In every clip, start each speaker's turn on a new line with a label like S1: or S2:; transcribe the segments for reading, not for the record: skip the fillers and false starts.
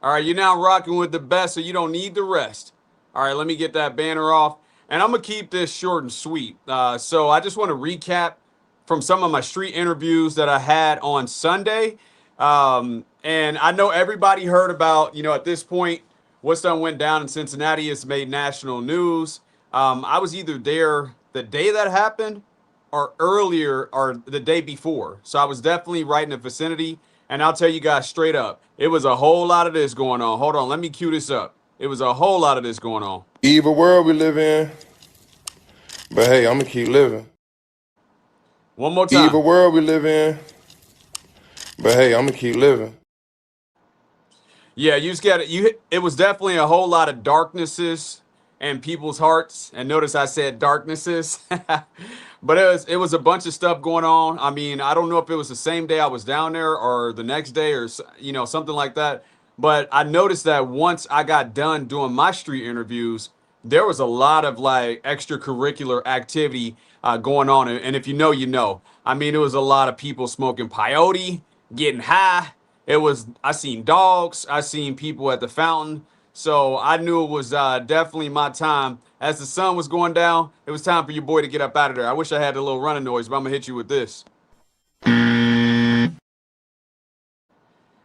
S1: All right, you're now rocking with the best, so you don't need the rest. All right, let me get that banner off. And I'm going to keep this short and sweet. So I just want to recap from some of my street interviews that I had on Sunday. And I know everybody heard about, at this point, what's done went down in Cincinnati. It's made national news. I was either there the day that happened or earlier or the day before. So I was definitely right in the vicinity. And I'll tell you guys straight up, it was a whole lot of this going on. Hold on, let me cue this up. It was a whole lot of this going on.
S2: Evil world we live in, but hey, I'm gonna keep living.
S1: One more time.
S2: Evil world we live in, but hey, I'm gonna keep living.
S1: Yeah, you just got it. It was definitely a whole lot of darknesses and people's hearts. And notice I said darknesses, but it was a bunch of stuff going on. I mean, I don't know if it was the same day I was down there or the next day or something like that. But I noticed that once I got done doing my street interviews, there was a lot of like extracurricular activity going on. And if you know, you know. I mean, it was a lot of people smoking peyote, getting high. I seen dogs, I seen people at the fountain. So I knew it was definitely my time. As the sun was going down, it was time for your boy to get up out of there. I wish I had a little running noise, but I'm gonna hit you with this.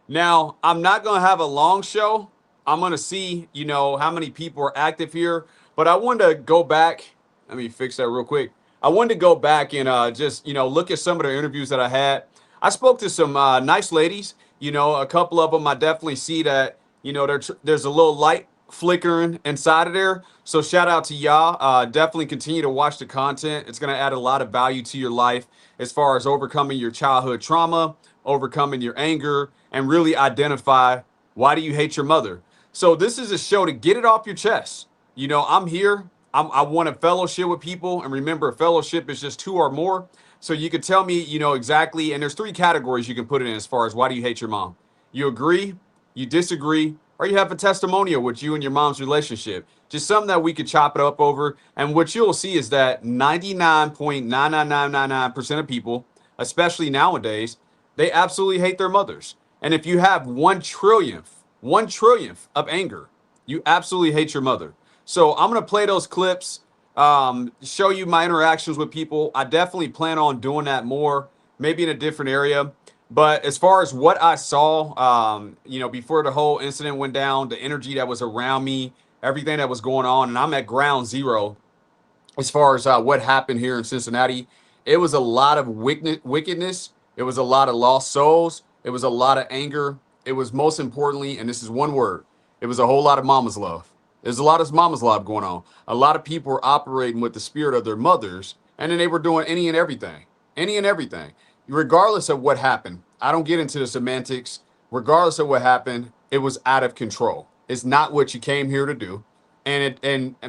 S1: Now, I'm not going to have a long show. I'm going to see, how many people are active here. But I wanted to go back. Let me fix that real quick. I wanted to go back and just, look at some of the interviews that I had. I spoke to some nice ladies. A couple of them I definitely see that, there's a little light flickering inside of there. So shout out to y'all. Definitely continue to watch the content. It's going to add a lot of value to your life as far as overcoming your childhood trauma, overcoming your anger, and really identify why do you hate your mother. So this is a show to get it off your chest. I'm here. I want to fellowship with people, and remember, fellowship is just two or more. So you can tell me, exactly. And there's three categories you can put it in as far as why do you hate your mom. You agree, you disagree, or you have a testimonial with you and your mom's relationship. Just something that we could chop it up over. And what you'll see is that 99.99999% of people, especially nowadays, they absolutely hate their mothers. And if you have 1 trillionth of anger, you absolutely hate your mother. So I'm going to play those clips, show you my interactions with people. I definitely plan on doing that more, maybe in a different area. But as far as what I saw, before the whole incident went down, the energy that was around me, everything that was going on, and I'm at ground zero as far as what happened here in Cincinnati. It was a lot of wickedness. It was a lot of lost souls. It was a lot of anger. It was most importantly, and this is one word, it was a whole lot of mama's love. There's a lot of mama's love going on. A lot of people were operating with the spirit of their mothers, and then they were doing any and everything, regardless of what happened. I don't get into the semantics. Regardless of what happened, it was out of control. It's not what you came here to do, and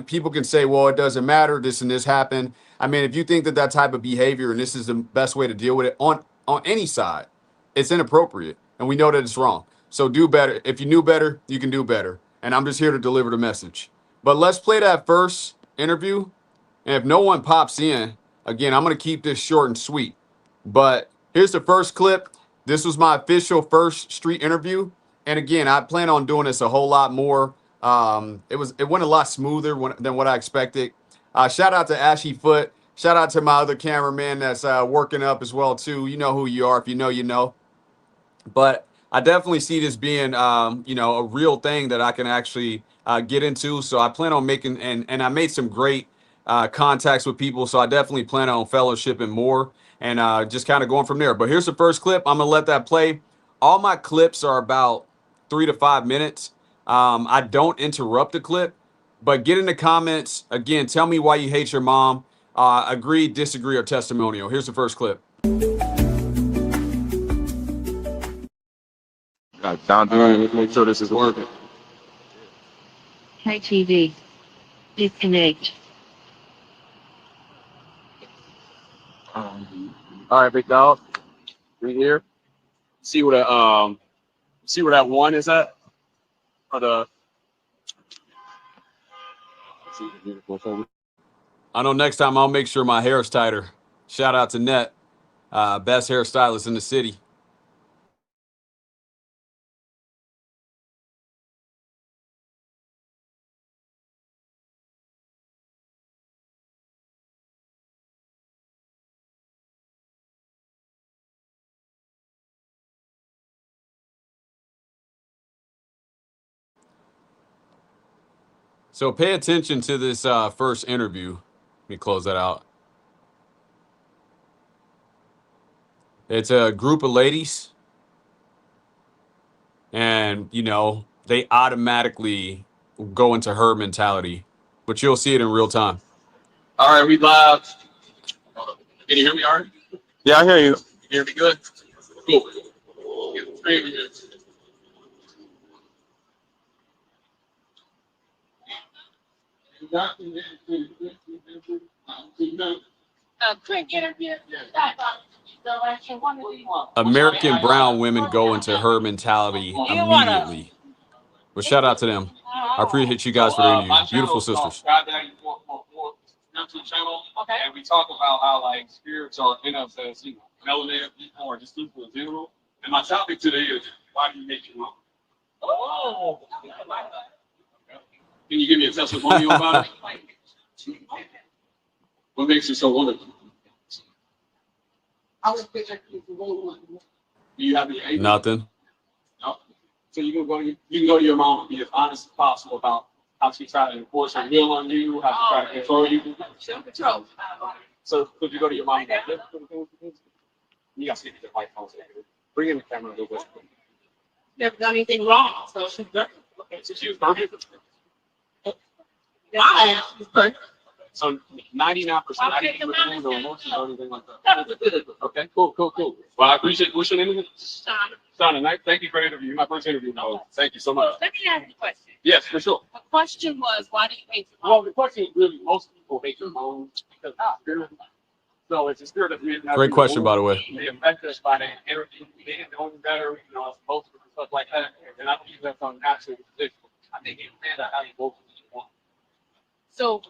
S1: people can say, well, it doesn't matter, this and this happened. I mean, if you think that that type of behavior and this is the best way to deal with it on any side, it's inappropriate, and we know that it's wrong. So do better. If you knew better, you can do better. And I'm just here to deliver the message. But let's play that first interview. And if no one pops in, again, I'm going to keep this short and sweet. But here's the first clip. This was my official first street interview. And again, I plan on doing this a whole lot more. It went a lot smoother than what I expected. Shout out to Ashy Foot. Shout out to my other cameraman that's working up as well too. You know who you are. If you know, you know. But I definitely see this being, a real thing that I can actually get into. So I plan on making, and I made some great contacts with people. So I definitely plan on fellowshipping more and just kind of going from there. But here's the first clip. I'm gonna let that play. All my clips are about 3 to 5 minutes. I don't interrupt the clip, but get in the comments again. Tell me why you hate your mom. Agree, disagree, or testimonial. Here's the first clip.
S3: Down there, let's make sure this is working.
S4: KTV. Disconnect.
S3: All right, big dog. We here. See where that one is at. For the. See the beautiful thing.
S1: I know next time I'll make sure my hair is tighter. Shout out to Net, best hairstylist in the city. So pay attention to this first interview. Let me close that out. It's a group of ladies, and they automatically go into her mentality, but you'll see it in real time.
S3: All right, we live. Can you hear me, Art?
S2: Yeah, I hear you.
S3: You hear me good? Cool.
S4: Quick interview.
S1: American brown women go into her mentality immediately. But shout out to them. I appreciate you guys for the interview.
S3: My channel
S1: Beautiful
S3: is called
S1: sisters.
S3: God Daddy 444 spiritual channel. Okay. And we talk about how like spirits are in us as melanated people or just people in general. And my topic today is why do you hate your mom? Oh. Can you give me a testimonial about it? What makes it so wonderful? Do you have any anger?
S1: Nothing.
S3: No. So you can go to your mom and be as honest as possible about how she tried to enforce her will on you, how she tried to control you. Self-control. So could you go to your mom and say, you got to see the white phone. Bring in the camera a little bit.
S4: Never done anything wrong, so she's good.
S3: Okay, so she was perfect.
S4: Why?
S3: So 99%, I didn't even feel no emotion or anything like that. Okay, cool. Well, I appreciate. What's your name again? Shauna, nice. Thank you for the interview. My first interview. No, thank you so much.
S4: Let me ask you a question.
S3: Yes, for sure.
S4: The question was, why do you hate your mom?
S3: Well, the question is really most people hate their moms because of the spirit. So it's a spirit that we didn't have.
S1: Great question, by the way.
S3: They affect us by their energy. They didn't know any better, emotions and stuff like that. And I don't use that on natural position. I think it depends on how you vote what you want.
S4: So,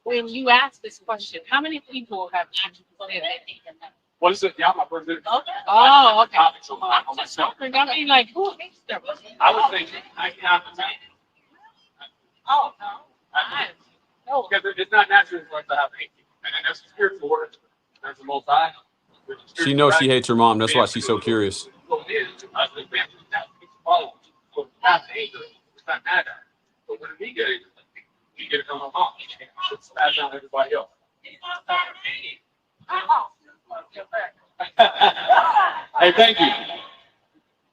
S4: when you ask this question, how many people have actually said that they hate their mom?
S3: What is it? Yeah, my first interview.
S4: Okay. Oh, okay.
S3: Topics on myself.
S4: I mean, like, who hates their mom?
S3: I would think 99%.
S4: Oh, no. No.
S3: Because it's not natural for us to have hate. And then there's the spiritual word. There's the Most High.
S1: She knows she hates her mom. That's why she's so curious.
S3: So it is. I think we have to follow. So it's not anger. It's not mad at her. But when we get it, we get it from our mom. It's bad on everybody else. Hey, thank you.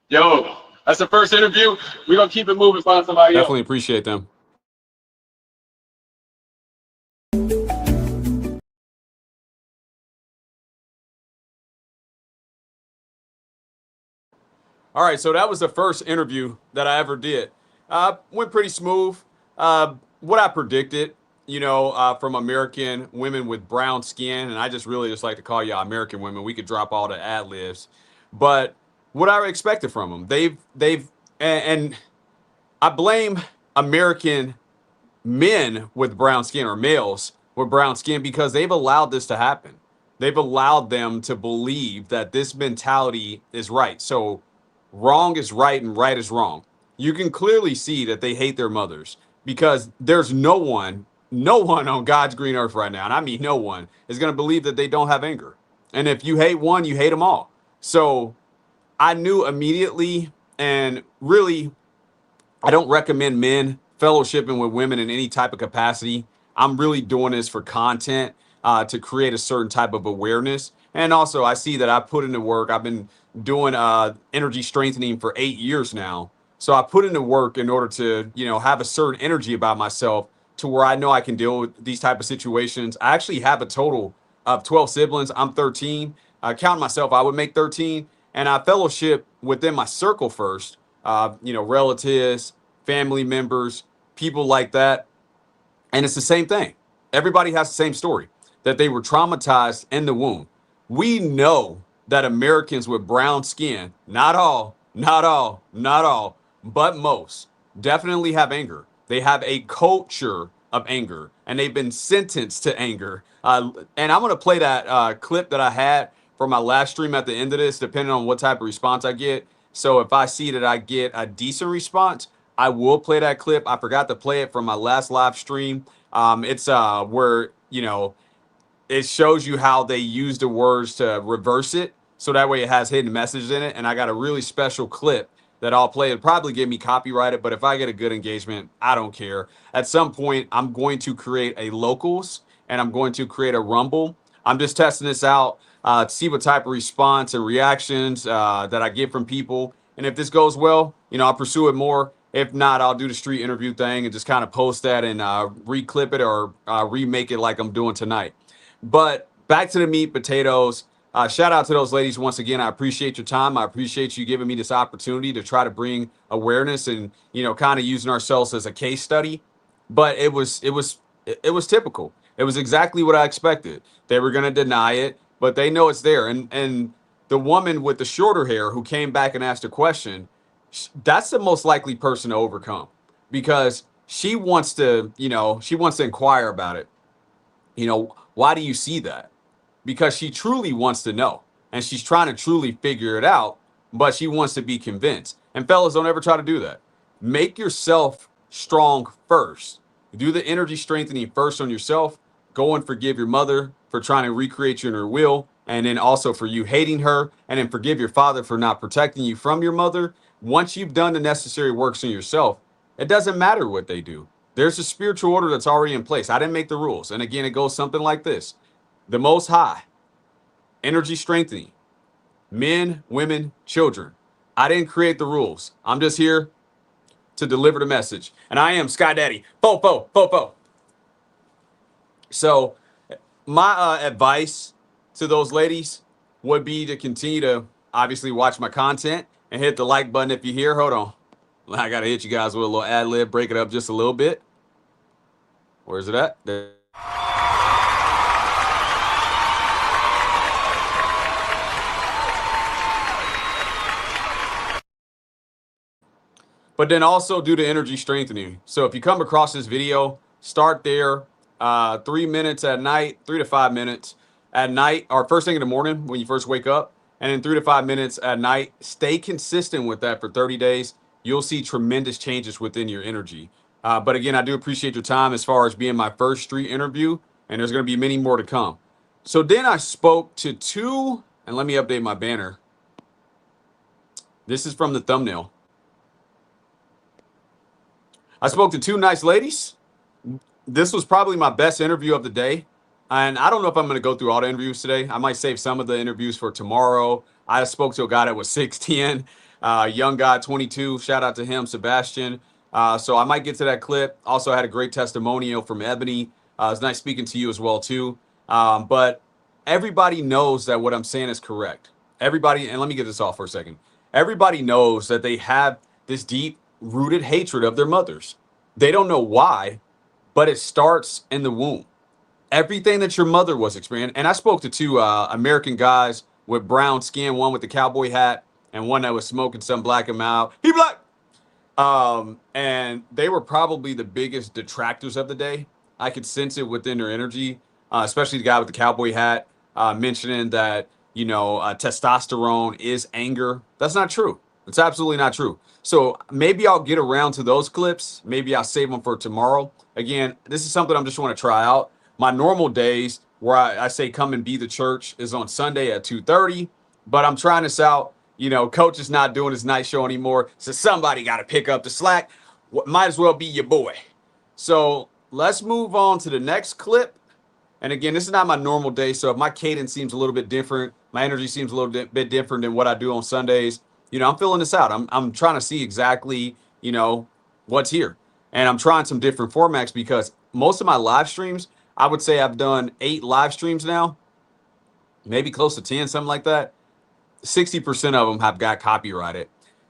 S3: Yo, that's the first interview. We're going to keep it moving, find somebody else.
S1: Definitely appreciate them. All right, so that was the first interview that I ever did. Went pretty smooth. What I predicted, from American women with brown skin, and I just really just like to call y'all American women. We could drop all the ad libs, but what I expected from them, and I blame American men with brown skin or males with brown skin because they've allowed this to happen. They've allowed them to believe that this mentality is right. So wrong is right and right is wrong. You can clearly see that they hate their mothers because there's no one on God's green earth right now, and I mean no one, is going to believe that they don't have anger. And if you hate one, you hate them all. So I knew immediately, and really, I don't recommend men fellowshipping with women in any type of capacity. I'm really doing this for content, to create a certain type of awareness. And also, I see that I put into work. I've been doing energy strengthening for 8 years now. So I put into work in order to, have a certain energy about myself to where I know I can deal with these type of situations. I actually have a total of 12 siblings. I'm 13. Counting myself, I would make 13. And I fellowship within my circle first, relatives, family members, people like that. And it's the same thing. Everybody has the same story, that they were traumatized in the womb. We know that Americans with brown skin, not all, but most, definitely have anger. They have a culture of anger, and they've been sentenced to anger. And I'm going to play that clip that I had from my last stream at the end of this, depending on what type of response I get. So if I see that I get a decent response, I will play that clip. I forgot to play it from my last live stream. It's where, it shows you how they use the words to reverse it. So that way it has hidden messages in it. And I got a really special clip that I'll play. It'll probably get me copyrighted, but if I get a good engagement, I don't care. At some point, I'm going to create a locals and I'm going to create a Rumble. I'm just testing this out to see what type of response and reactions that I get from people. And if this goes well, I'll pursue it more. If not, I'll do the street interview thing and just kind of post that and reclip it or remake it like I'm doing tonight. But back to the meat potatoes. Shout out to those ladies once again. I appreciate your time. I appreciate you giving me this opportunity to try to bring awareness and kind of using ourselves as a case study. But it was typical. It was exactly what I expected. They were going to deny it, but they know it's there. And the woman with the shorter hair who came back and asked a question, that's the most likely person to overcome because she wants to inquire about it. Why do you see that? Because she truly wants to know and she's trying to truly figure it out, but she wants to be convinced. And fellas, don't ever try to do that. Make yourself strong first. Do the energy strengthening first on yourself. Go and forgive your mother for trying to recreate you in her will. And then also for you hating her, and then forgive your father for not protecting you from your mother. Once you've done the necessary works on yourself, it doesn't matter what they do. There's a spiritual order that's already in place. I didn't make the rules. And again, it goes something like this. The Most High, energy strengthening, men, women, children. I didn't create the rules. I'm just here to deliver the message. And I am Sky Daddy. Fo. So my advice to those ladies would be to continue to obviously watch my content and hit the like button if you're here. Hold on. I got to hit you guys with a little ad lib, break it up just a little bit. Where's it at? There. But then also do the energy strengthening. So if you come across this video, start there. 3 minutes at night, 3 to 5 minutes at night, or first thing in the morning when you first wake up, and then 3 to 5 minutes at night. Stay consistent with that for 30 days. You'll see tremendous changes within your energy. But again, I do appreciate your time as far as being my first street interview, and there's going to be many more to come. So then I spoke to two, and let me update my banner. This is from the thumbnail. I spoke to two nice ladies. This was probably my best interview of the day. And I don't know if I'm going to go through all the interviews today. I might save some of the interviews for tomorrow. I spoke to a guy that was 6'10", young guy, 22. Shout out to him, Sebastian. So I might get to that clip. Also had a great testimonial from Ebony. It's nice speaking to you as well, too. But everybody knows that what I'm saying is correct. Everybody, and let me get this off for a second. Everybody knows that they have this deep-rooted hatred of their mothers. They don't know why, but it starts in the womb. Everything that your mother was experiencing. And I spoke to two American guys with brown skin, one with the cowboy hat and one that was smoking some black and mild. He black. And they were probably the biggest detractors of the day. I could sense it within their energy, especially the guy with the cowboy hat mentioning that, testosterone is anger. That's not true. It's absolutely not true. So maybe I'll get around to those clips. Maybe I'll save them for tomorrow. Again, this is something I just want to try out. My normal days where I say come and be the church is on Sunday at 2:30. But I'm trying this out. Coach is not doing his night show anymore. So somebody got to pick up the slack. Might as well be your boy. So let's move on to the next clip. And again, this is not my normal day. So if my cadence seems a little bit different, my energy seems a little bit different than what I do on Sundays, I'm filling this out. I'm trying to see exactly, what's here. And I'm trying some different formats because most of my live streams, I would say I've done 8 live streams now, maybe close to 10, something like that. 60% of them have got copyrighted.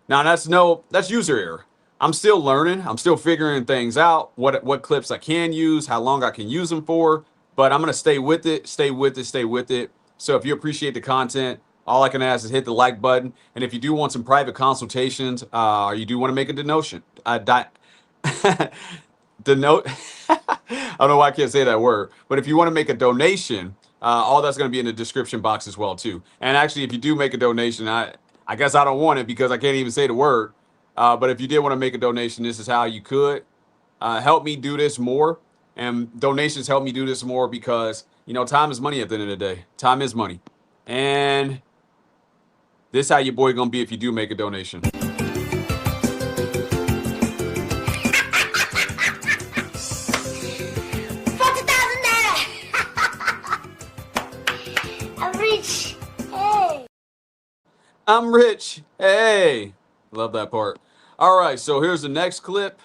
S1: Now that's user error. I'm still learning. I'm still figuring things out, what clips I can use, how long I can use them for, but I'm going to stay with it. So if you appreciate the content, all I can ask is hit the like button. And if you do want some private consultations, or you do want to make a donation, denote. I don't know why I can't say that word, but if you want to make a donation, all that's going to be in the description box as well too. And actually, if you do make a donation, I guess I don't want it because I can't even say the word. But if you did want to make a donation, this is how you could help me do this more. And donations help me do this more because time is money at the end of the day. Time is money, and this is how your boy gonna be if you do make a donation.
S5: rich. Hey.
S1: I'm rich. Hey. Love that part. All right, so here's the next clip.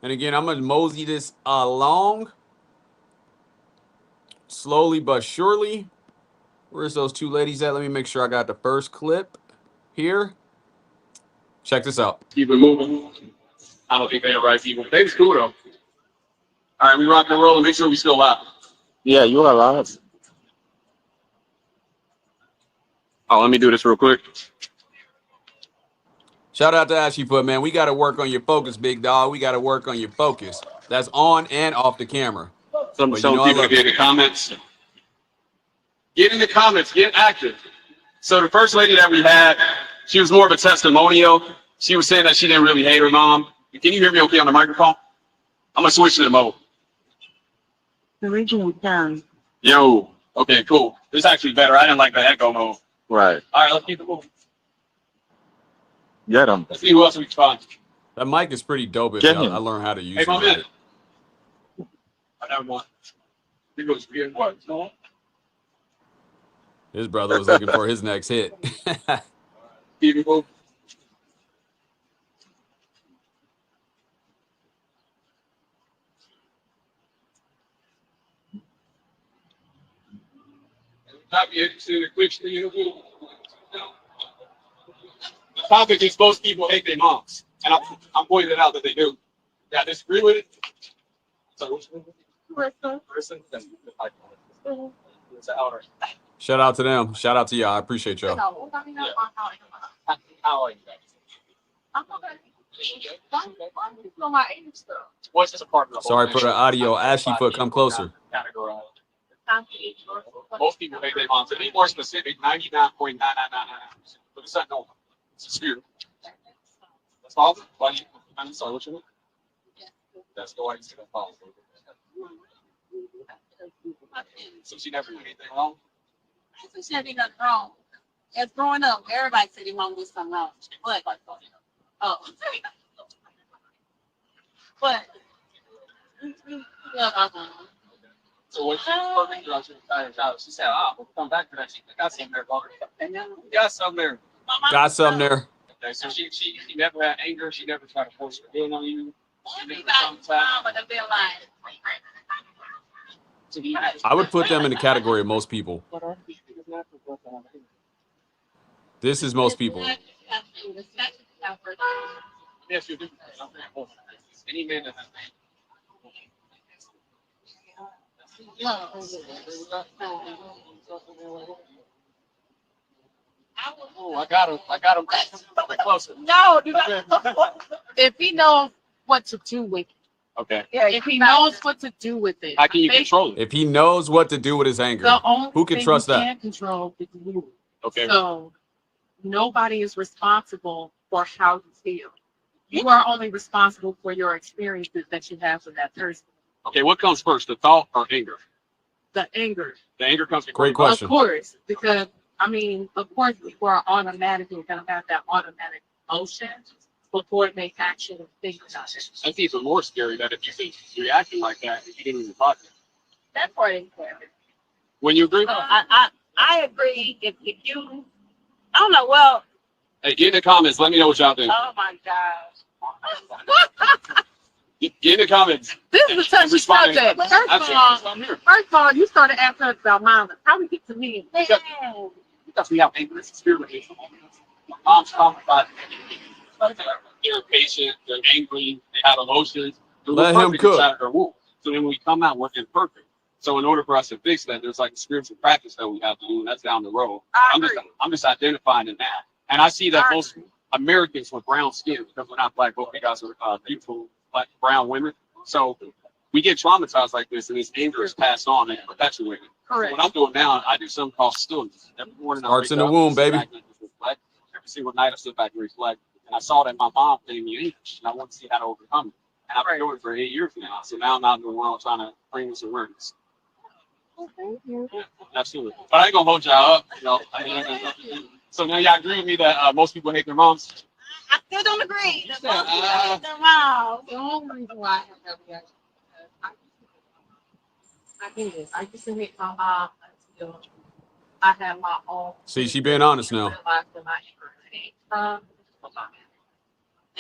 S1: And again, I'm going to mosey this along. Slowly but surely. Where's those two ladies at? Let me make sure I got the first clip here. Check this out.
S3: Keep it moving. I don't think they're right people. They was cool though. All right, we rock and roll and make sure we still live.
S6: Yeah, you are live.
S3: Oh, let me do this real quick.
S1: Shout out to Ashy Foot, man. We got to work on your focus, big dog. We got to work on your focus. That's on and off the camera.
S3: Some
S1: But you know I
S3: people
S1: love
S3: get in the comments. Get in the comments. Get active. So the first lady that we had, she was more of a testimonial. She was saying that she didn't really hate her mom. Can you hear me okay on the microphone? I'm gonna switch to the mode.
S5: The original sound.
S3: Yo. Okay, cool. This is actually better. I didn't like the echo mode.
S6: Right.
S3: All right, let's keep it moving.
S6: Get them.
S3: Let's see who else we can find.
S1: That mic is pretty dope if
S6: Get
S1: I
S6: him.
S1: learn how to use
S3: Hey, my
S1: it.
S3: man. I never want. He goes weird. What? No.
S1: His brother was looking for his next hit.
S3: Keep it moving. Not be interested in a quick interview. The topic is most people hate their moms, and I'm pointing out that they do. Yeah, I disagree with it. So which one? Person. It's an outer.
S1: Shout out to them. Shout out to y'all. I appreciate y'all.
S3: How are you guys? What's this a part of the whole
S1: Sorry
S3: thing?
S1: for the audio. Ashy Foot, come closer.
S3: Categorize. Most people hate their moms. To be more specific, 99.9999%. But it's not normal. It's a spirit. That's all. Why do you? I'm sorry. What's your name? That's the way you see that follow. So she never did anything wrong.
S5: She said he nothing wrong. As growing up, everybody said he won't do something wrong. But oh, but yeah,
S3: So when she was perfect, I should have out. She said, "Oh, we'll come back to that. She got something there, brother. Got something there."
S1: Got something there.
S3: Okay, so she never had anger. She never tried to force her feeling on you. She never
S5: but they've been lying.
S1: I would put them in the category of most people. This is most people.
S3: Yes, you do. Any man that has Oh, I got him. I got him. Something closer.
S4: No, do not. If he knows what to do with it,
S3: Okay.
S4: if he knows what to do with it,
S3: How can you control it?
S1: If he knows what to do with his anger,
S4: the only
S1: who can
S4: thing
S1: trust
S4: you
S1: that?
S4: can't control is you.
S3: Okay.
S4: So nobody is responsible for how you feel. You are only responsible for your experiences that you have with that person.
S3: Okay. What comes first, the thought or anger?
S4: The anger,
S3: The anger comes before
S1: Great
S3: the thought.
S1: question.
S4: of course, because I mean, of course, people are automatically going to have that automatic emotion before they actually think about it.
S3: That's even more scary that if you think you're reacting like that, you didn't even thought that.
S5: That part ain't fair.
S3: When you agree,
S5: I agree. If you, I don't know. Well,
S3: hey, get in the comments. Let me know what y'all think.
S5: oh my gosh.
S3: Get in the comments.
S4: This is a touchy
S3: Responding.
S4: subject.
S3: Absolutely. I'm here.
S4: First of all, you started asking us about mom. How we get to me?
S3: Because we have anger. It's a spirit. My mom's traumatized. They're patient. They're angry. They have emotions. They're
S1: Let him
S3: perfect
S1: cook.
S3: inside of their womb. So then when we come out, we're imperfect. So in order for us to fix that, there's like a spiritual practice that we have to do, and that's down the road. I'm just identifying in that. And I see that most Americans with brown skin, because we're not black, both you guys are beautiful black brown women. So we get traumatized like this, and this anger is passed on and perpetuated. So
S4: Correct.
S3: what I'm doing now, I do something called stillness. Every morning I
S1: Starts
S3: wake
S1: in the
S3: up,
S1: womb,
S3: sit
S1: baby.
S3: back and just reflect. Every single night I sit back and reflect. And I saw that my mom gave me English, and I want to see how to overcome it. And I've been doing it for 8 years now. So now I'm out in the world trying to bring this awareness. Yeah, absolutely. But I ain't gonna hold y'all up, you know. So now y'all agree with me that most people hate their moms?
S5: I still don't agree. The
S3: Yeah,
S5: most people hate their mouths.
S4: The only reason why I have that reaction is because I do this. I used to hate my mom until I have my own.
S1: See, she being honest now.
S4: Realized that my anger came from,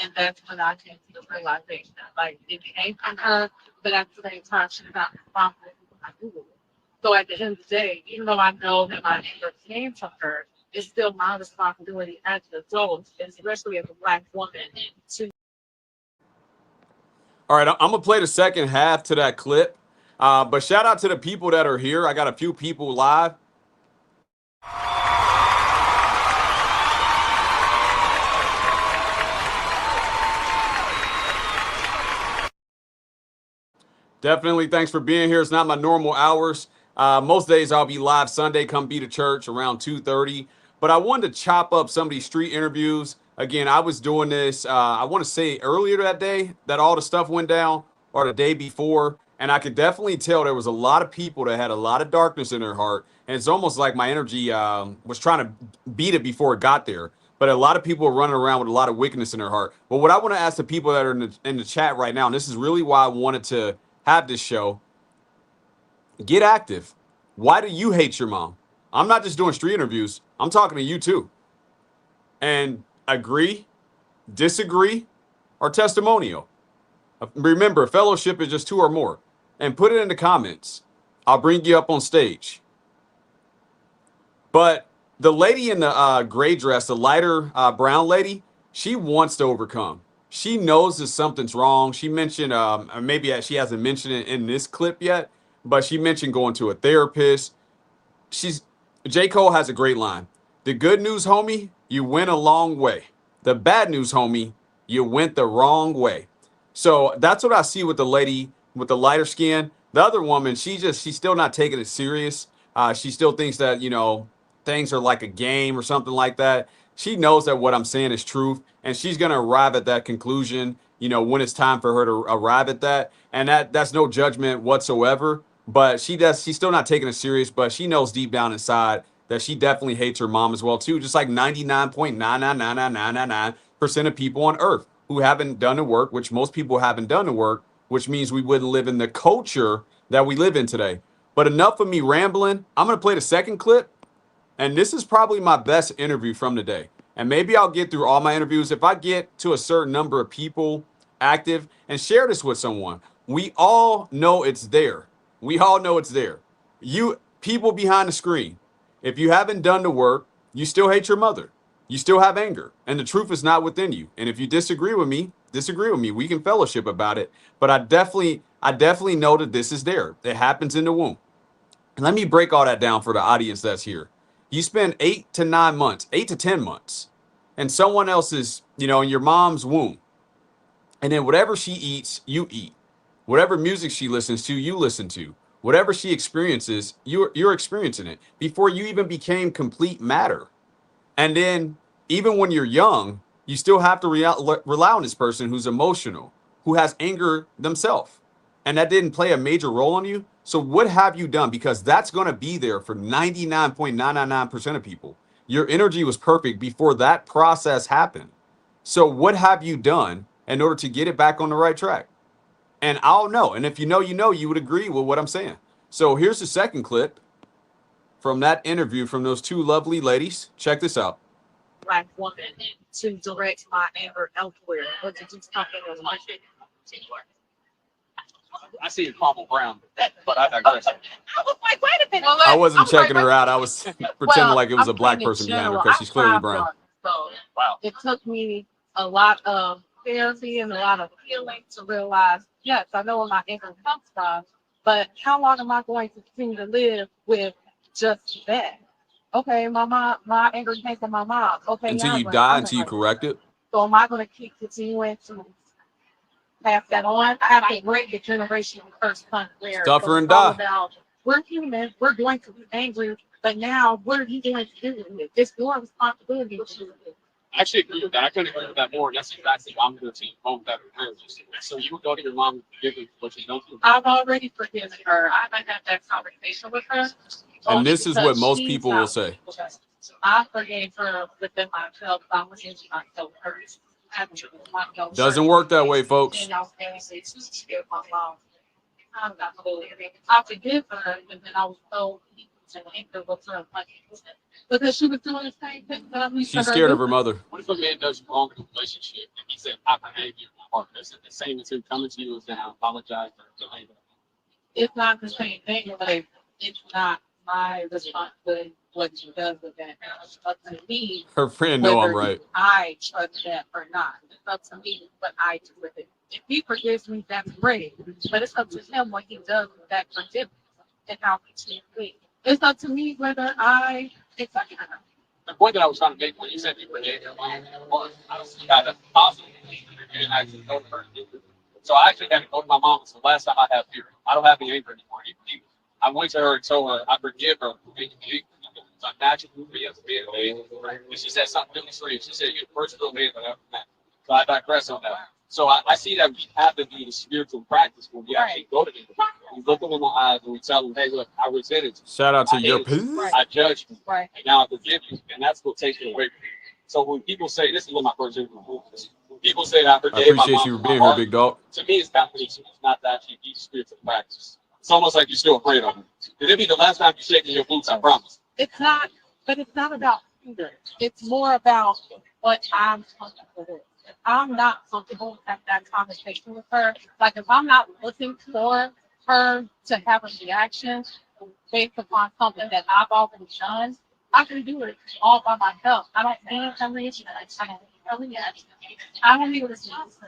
S4: and that's when I came to the realization, like it came from her, but at the same time, she's not responsible for what I do. So at the end of the day, even though I know that my anger came from her, it's still my responsibility as an adult, especially as a Black woman, to.
S1: All right, I'm gonna play the second half to that clip. But shout out to the people that are here. I got a few people live. Definitely, thanks for being here. It's not my normal hours. Most days I'll be live Sunday, come be to church around 2:30. But I wanted to chop up some of these street interviews. Again, I was doing this, I want to say earlier that day that all the stuff went down, or the day before. And I could definitely tell there was a lot of people that had a lot of darkness in their heart. And it's almost like my energy was trying to beat it before it got there. But a lot of people are running around with a lot of wickedness in their heart. But what I want to ask the people that are in the chat right now, and this is really why I wanted to have this show, get active. Why do you hate your mom? I'm not just doing street interviews. I'm talking to you too. And agree, disagree, or testimonial. Remember, fellowship is just two or more. And put it in the comments. I'll bring you up on stage. But the lady in the gray dress, the lighter brown lady, she wants to overcome. She knows that something's wrong. She mentioned, maybe she hasn't mentioned it in this clip yet, but she mentioned going to a therapist. J. Cole has a great line. The good news, homie, you went a long way. The bad news, homie, you went the wrong way. So that's what I see with the lady with the lighter skin. The other woman, she's still not taking it serious. She still thinks that, things are like a game or something like that. She knows that what I'm saying is truth, and she's going to arrive at that conclusion, when it's time for her to arrive at that. And that's no judgment whatsoever. But she's still not taking it serious, but she knows deep down inside that she definitely hates her mom as well, too. Just like 99.9999999% of people on earth who haven't done the work, which most people haven't done the work, which means we wouldn't live in the culture that we live in today. But enough of me rambling. I'm going to play the second clip. And this is probably my best interview from the day. And maybe I'll get through all my interviews. If I get to a certain number of people active and share this with someone, we all know it's there. We all know it's there. You people behind the screen, if you haven't done the work, you still hate your mother. You still have anger. And the truth is not within you. And if you disagree with me. We can fellowship about it. But I definitely know that this is there. It happens in the womb. And let me break all that down for the audience that's here. You spend 8 to 10 months in someone else's, in your mom's womb. And then whatever she eats, you eat. Whatever music she listens to, you listen to. Whatever she experiences, you're experiencing it before you even became complete matter. And then even when you're young, you still have to rely on this person who's emotional, who has anger themselves. And that didn't play a major role on you. So what have you done? Because that's going to be there for 99.999% of people. Your energy was perfect before that process happened. So what have you done in order to get it back on the right track? And I'll know. And if you know, you would agree with what I'm saying. So here's the second clip from that interview from those two lovely ladies. Check this out.
S4: Black woman to direct my anger elsewhere or to do something else.
S3: I see a caramel brown, but I digress.
S5: I was like, wait a minute.
S1: I wasn't checking her out. I was pretending like it was a black person behind her because she's clearly brown.
S4: So
S3: Wow.
S4: it took me a lot of therapy and a lot of healing to realize, yes, I know where my anger comes from, but how long am I going to continue to live with just that? Okay, my anger came from my mom. Okay,
S1: Until you die, until you correct it.
S4: So am I going to keep continuing to pass that on? I have to break the generational curse where
S1: Suffer and
S4: it's all
S1: die.
S4: about, we're human, we're going to be angry, but now what are you going to do with it? It's your responsibility to do it.
S3: I actually agree with that. I couldn't agree with that more. That's exactly what I'm going to see. Both that marriages. So you would go to your mom and forgive her what you don't do.
S4: I've already forgiven her. I haven't had that conversation with her.
S1: And this is what
S4: because
S1: most
S4: she's
S1: people
S4: not
S1: will say.
S4: I forgave her within myself. I was into myself first.
S1: Doesn't work that way, folks.
S4: I forgive her, and then I was so to anger with her money. Because she was doing the same thing that I'm used to
S1: She's
S4: her
S1: scared of
S4: doing.
S1: her mother.
S3: What if a man does you wrong in a relationship and he said, I forgave you, or is it the same as him coming to you and saying, I apologize for delaying?
S4: It's not the same thing, but it's not my responsibility what she does with that. It's up to me
S1: Her friend know I'm
S4: whether
S1: right.
S4: I trust that or not. It's up to me what I do with it. If he forgives me, that's great. But it's up to him what he does with that forgiveness and how he treats me. It's up to me whether I accept it or not.
S3: The point that I was trying to make when you said you forgave your mom was, I was kind of positive. You didn't actually go to her. So I actually had to go to my mom. So last time I have fear, I don't have any anger anymore. I went to her and told her I forgive her for making me angry. It's unnatural for me as a man. And she said something really sweet. She said, "You're the first little man that I ever met." So I digress on that. So I see that we have to do the spiritual practice when we actually go to them. We look them in the eyes and we tell them, "Hey, look, I resented you.
S1: Shout out to
S3: I
S1: your
S3: hated you.
S1: piece.
S3: I judged you.
S4: Right.
S3: And now I forgive you." And that's what takes it away from you. So when people say, this is what my first interview was. When people say that I
S1: I
S3: forgave my
S1: appreciate
S3: mom
S1: you
S3: for
S1: being
S3: my
S1: here,
S3: heart,
S1: big dog.
S3: to me, it's validation. It's not that you do spiritual practice. It's almost like you're still afraid of it. It'll be the last time you're shaking your boots, I promise.
S4: It's not, but it's not about anger. It's more about what I'm comfortable with. If I'm not comfortable with that conversation with her, like if I'm not looking for her to have a reaction based upon something that I've already done, I can do it all by myself. I don't need a reaction. I don't need a reaction. I don't need a response.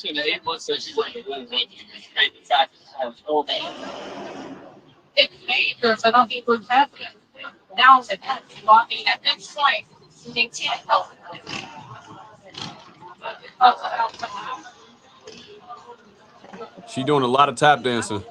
S3: In the 8 months that you were doing what you made the fact that you
S4: It's dangerous. I don't think we're happy. Now it's walking at this point. They can't help it.
S1: She doing a lot of tap dancing.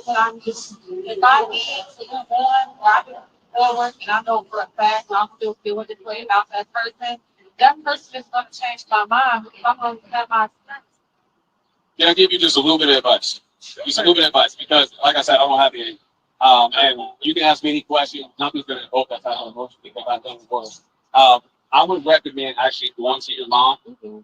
S4: But I'm just, if I need to move on, or I can forward, and I know for a fact I'm still feeling this way about that person is going to change my mind because I'm going to have my strength.
S3: Can I give you just a little bit of advice? Just a little bit of advice because, like I said, I don't have any. And you can ask me any questions. Nothing's going to evoke that type of emotion because I've done before. I would recommend actually going to your mom,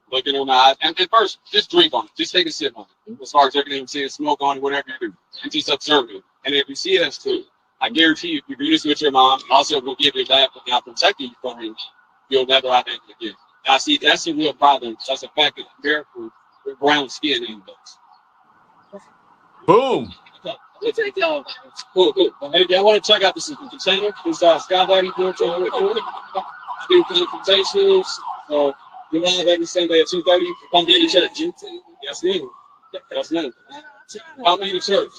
S3: looking in the eyes, and at first, just drink on it. Just take a sip on it. As far as everything you see, smoke on it, whatever you do. And just observe it. And if you see it as too, I guarantee you, if you do this with your mom, also will give you that now protecting you from it, you'll never have it again. I see that's a real problem. That's a fact that miracle with brown skin in those.
S1: Boom.
S3: Cool. Hey, I want to check out this container. This skydiving container. Do presentations. So we have every Sunday at 2:30. Come to the church. Yes, ma'am. Yes, ma'am. Come to the church.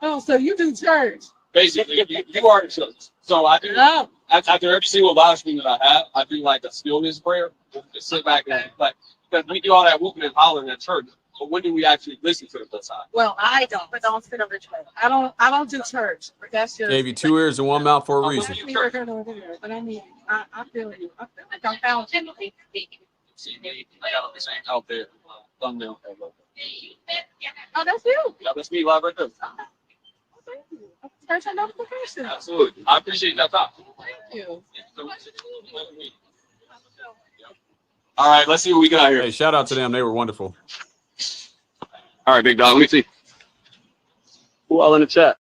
S4: Oh, so you do church?
S3: Basically, you are the church. So I do.
S4: No.
S3: After every single live stream that I have, I do like a stillness prayer. Just sit back and like, because we do all that whooping and hollering at church. But when do we actually listen to the good side?
S4: Well, I don't, but don't sit over church. I don't do church. But that's just.
S1: Gave you 2 ears and 1 mouth for a reason.
S4: That's neither here nor there, but I mean, I feel you. I feel like I'm found Timothy speaking.
S3: See me out there. Thumbnail.
S4: Oh, that's you.
S3: Yeah, that's me live right there.
S4: Thank you. Turn your notification.
S3: Absolutely. I appreciate that thought.
S4: Thank you.
S3: All right, let's see what we got here.
S1: Hey, shout out to them. They were wonderful.
S3: All right, big dog. Let me see. Who all in the chat?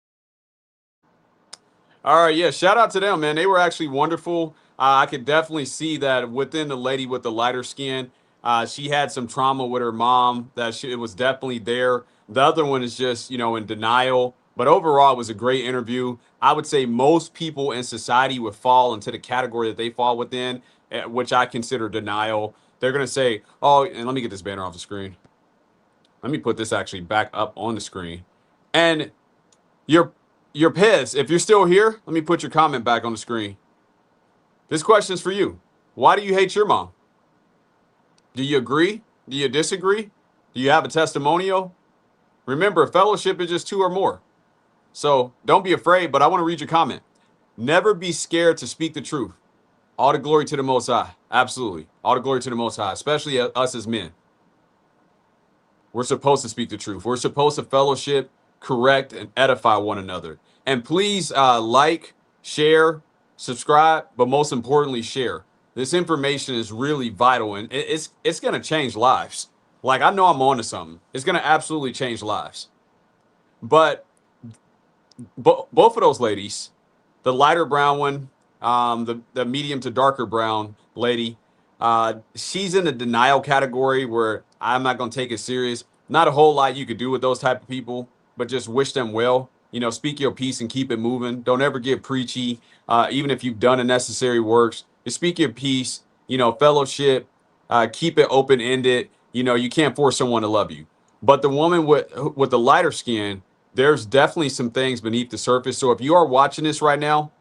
S1: All right, yeah, shout out to them, man. They were actually wonderful. I could definitely see that within the lady with the lighter skin, she had some trauma with her mom. It was definitely there. The other one is just, in denial. But overall, it was a great interview. I would say most people in society would fall into the category that they fall within, which I consider denial. They're going to say, oh, and let me get this banner off the screen. Let me put this actually back up on the screen. And you're pissed. If you're still here, let me put your comment back on the screen. This question is for you. Why do you hate your mom? Do you agree? Do you disagree? Do you have a testimonial? Remember, fellowship is just 2 or more. So don't be afraid, but I want to read your comment. Never be scared to speak the truth. All the glory to the Most High. Absolutely. All the glory to the Most High, especially us as men. We're supposed to speak the truth. We're supposed to fellowship, correct, and edify one another. And please like, share, subscribe, but most importantly, share. This information is really vital, and it's going to change lives. Like, I know I'm on to something. It's going to absolutely change lives. But both of those ladies, the lighter brown one, the medium to darker brown lady, she's in the denial category where I'm not going to take it serious. Not a whole lot you could do with those type of people, but just wish them well. You know, speak your piece and keep it moving. Don't ever get preachy. Even if you've done the necessary works, just speak your piece. You know, fellowship, keep it open ended. You know, you can't force someone to love you. But the woman with the lighter skin, there's definitely some things beneath the surface. So if you are watching this right now,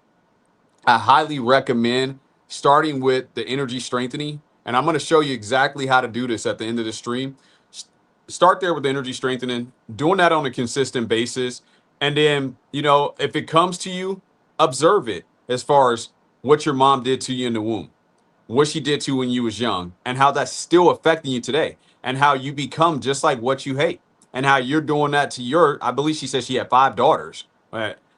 S1: I highly recommend starting with the energy strengthening. And I'm going to show you exactly how to do this at the end of the stream. Start there with the energy strengthening, doing that on a consistent basis. And then, you know, if it comes to you, observe it as far as what your mom did to you in the womb, what she did to you when you was young, and how that's still affecting you today, and how you become just like what you hate, and how you're doing that to your, I believe she said she had 5 daughters.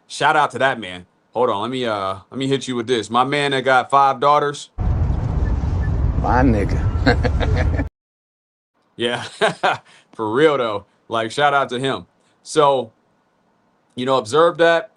S1: Shout out to that man. Hold on, let me hit you with this. My man that got 5 daughters.
S7: My nigga.
S1: Yeah, for real though. Like, shout out to him. So, you know, observe that.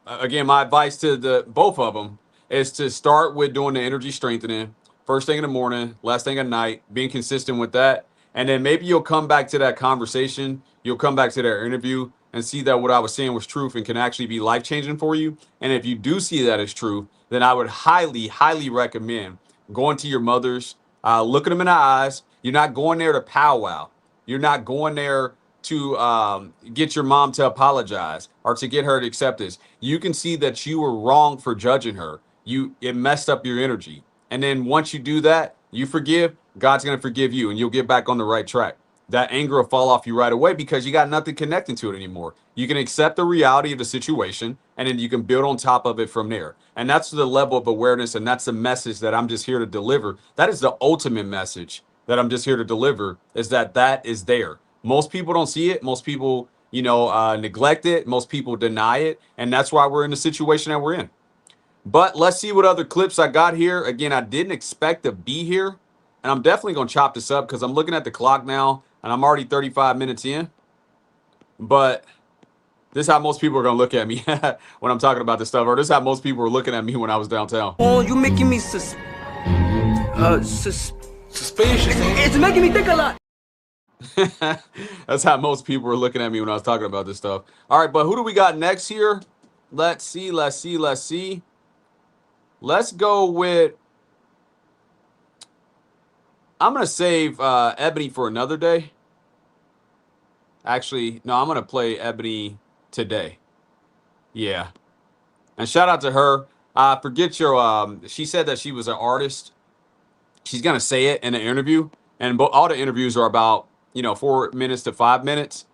S1: Again, my advice to the both of them is to start with doing the energy strengthening first thing in the morning, last thing at night, being consistent with that. And then maybe you'll come back to that conversation. You'll come back to their interview and see that what I was saying was truth and can actually be life changing for you. And if you do see that as true, then I would highly, highly recommend going to your mother's, looking them in the eyes. You're not going there to powwow. You're not going there to get your mom to apologize or to get her to accept this. You can see that you were wrong for judging her. It messed up your energy. And then once you do that, you forgive, God's going to forgive you and you'll get back on the right track. That anger will fall off you right away because you got nothing connecting to it anymore. You can accept the reality of the situation and then you can build on top of it from there. And that's the level of awareness, and that's the message that I'm just here to deliver. That is the ultimate message that I'm just here to deliver, is that is there. Most people don't see it. Most people, you know, neglect it. Most people deny it. And that's why we're in the situation that we're in. But let's see what other clips I got here. Again, I didn't expect to be here. And I'm definitely going to chop this up because I'm looking at the clock now and I'm already 35 minutes in. But this is how most people are going to look at me when I'm talking about this stuff. Or this is how most people were looking at me when I was downtown.
S8: Oh, you making me suspicious. It's making me think a lot.
S1: That's how most people were looking at me when I was talking about this stuff. All right, but who do we got next here? Let's see. Let's go with, I'm going to save Ebony for another day. Actually, no, I'm going to play Ebony today. Yeah. And shout out to her. Forget your, she said that she was an artist. She's going to say it in an interview. And all the interviews are about, you know, 4 minutes to 5 minutes.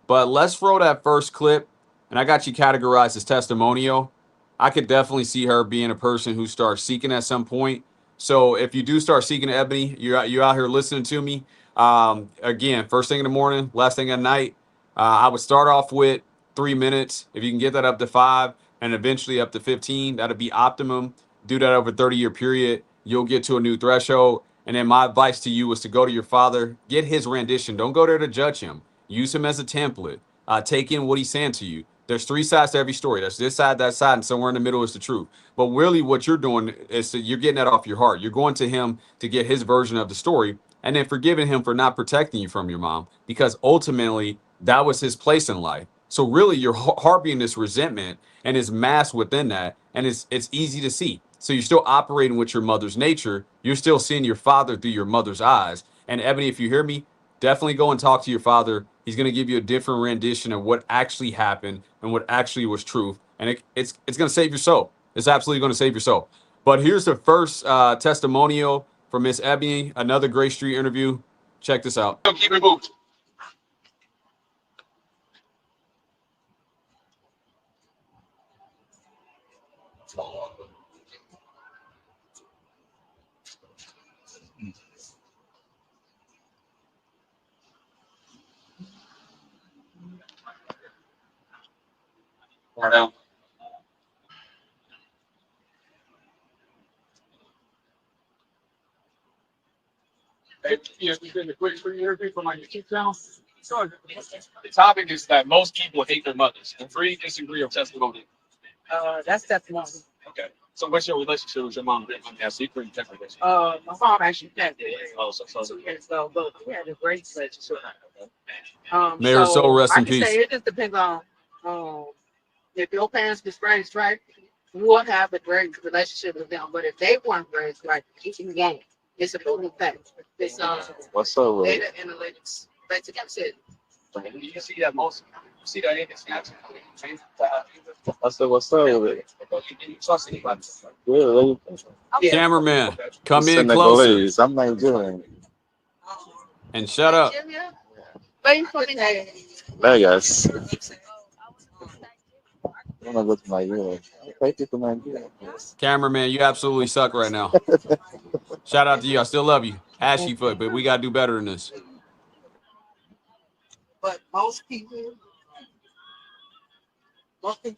S1: But let's throw that first clip. And I got you categorized as testimonial. I could definitely see her being a person who starts seeking at some point. So if you do start seeking Ebony, you're out here listening to me. Again, first thing in the morning, last thing at night. I would start off with 3 minutes. If you can get that up to 5 and eventually up to 15, that'll be optimum. Do that over a 30-year period. You'll get to a new threshold. And then my advice to you is to go to your father, get his rendition. Don't go there to judge him. Use him as a template. Take in what he's saying to you. There's 3 sides to every story. There's this side, that side, and somewhere in the middle is the truth. But really what you're doing is you're getting that off your heart. You're going to him to get his version of the story and then forgiving him for not protecting you from your mom, because ultimately that was his place in life. So really you're harboring this resentment and is masked within that, and it's easy to see. So you're still operating with your mother's nature. You're still seeing your father through your mother's eyes. And Ebony, if you hear me, definitely go and talk to your father. He's going to give you a different rendition of what actually happened and what actually was truth. And it's going to save your soul. It's absolutely going to save your soul. But here's the first testimonial from Miss Ebony, another Gray Street interview. Check this out.
S3: Keep it moved. Right now. Hey, you did a quick free interview for my YouTube channel. Sure. The topic is that most people hate their mothers. Agree, disagree, or testimony.
S5: That's testimony.
S3: Okay. So what's your relationship with your mom? Yeah, secret and technical.
S5: My mom actually passed away
S3: Oh, so
S5: 2 years ago, but we had a great relationship.
S1: May her soul rest
S5: I
S1: in
S5: can
S1: peace.
S5: say it just depends on if your parents was raised right, you will have a great relationship with them. But if they weren't raised right, you can gain. It's a proven fact. It's
S6: What's up with it?
S5: data analytics. Basically, I'm saying.
S3: you see that most, you see that in this country.
S6: I said, what's up with it?
S3: You trust anybody.
S6: Really?
S1: Cameraman, come in
S6: Senegalese.
S1: closer
S6: I'm Nigerian.
S1: and shut up.
S5: Waiting for the day.
S6: Vegas. I want to go to Nigeria. Take it to Nigeria.
S1: Cameraman, you absolutely suck right now. Shout out to you. I still love you. Ashy foot, but we got to do better than this.
S5: But most people,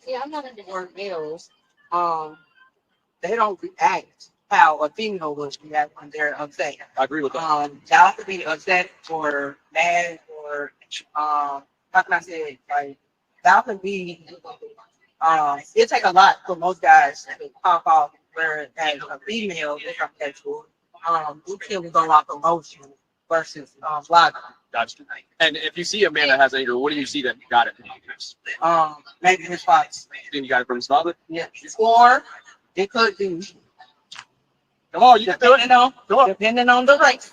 S5: yeah, I'm not in the word males. They don't react how a female would react when they're upset.
S3: I agree with that.
S5: Y'all could be upset or mad or how can I say it? Like y'all could be it take a lot for most guys to pop off where as a female different sexual we can go off emotion versus logic.
S3: Gotcha. And if you see a man that has anger, what do you see that you got it from?
S5: Maybe his father.
S3: Then you got it from his father?
S5: Yeah. Or it could be
S3: Come on, you can do it.
S5: depending on the race.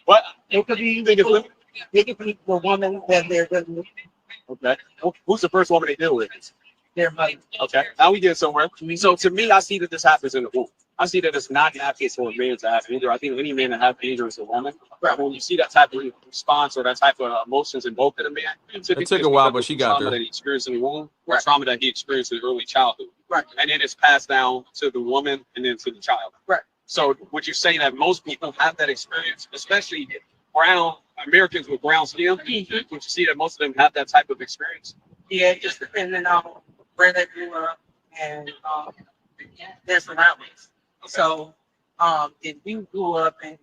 S3: What?
S5: It could be
S3: You think it's women?
S5: it could be the woman that they're with
S3: Okay. Who's the first woman they deal with?
S5: their mother.
S3: Okay. Now we get somewhere. So to me, I see that this happens in the womb. I see that it's not natural for a man to have anger. I think any man that has anger is a woman. But when you see that type of response or that type of emotions invoked in a man,
S1: It took a while, but she got
S3: trauma
S1: there.
S3: that he experienced in the womb or trauma that he experienced in early childhood.
S5: Right.
S3: And then it's passed down to the woman and then to the child.
S5: Right.
S3: So would you say that most people have that experience, especially brown Americans with brown skin? Would you see that most of them have that type of experience?
S5: Yeah, just depending on where they grew up and their surroundings. So if you grew up in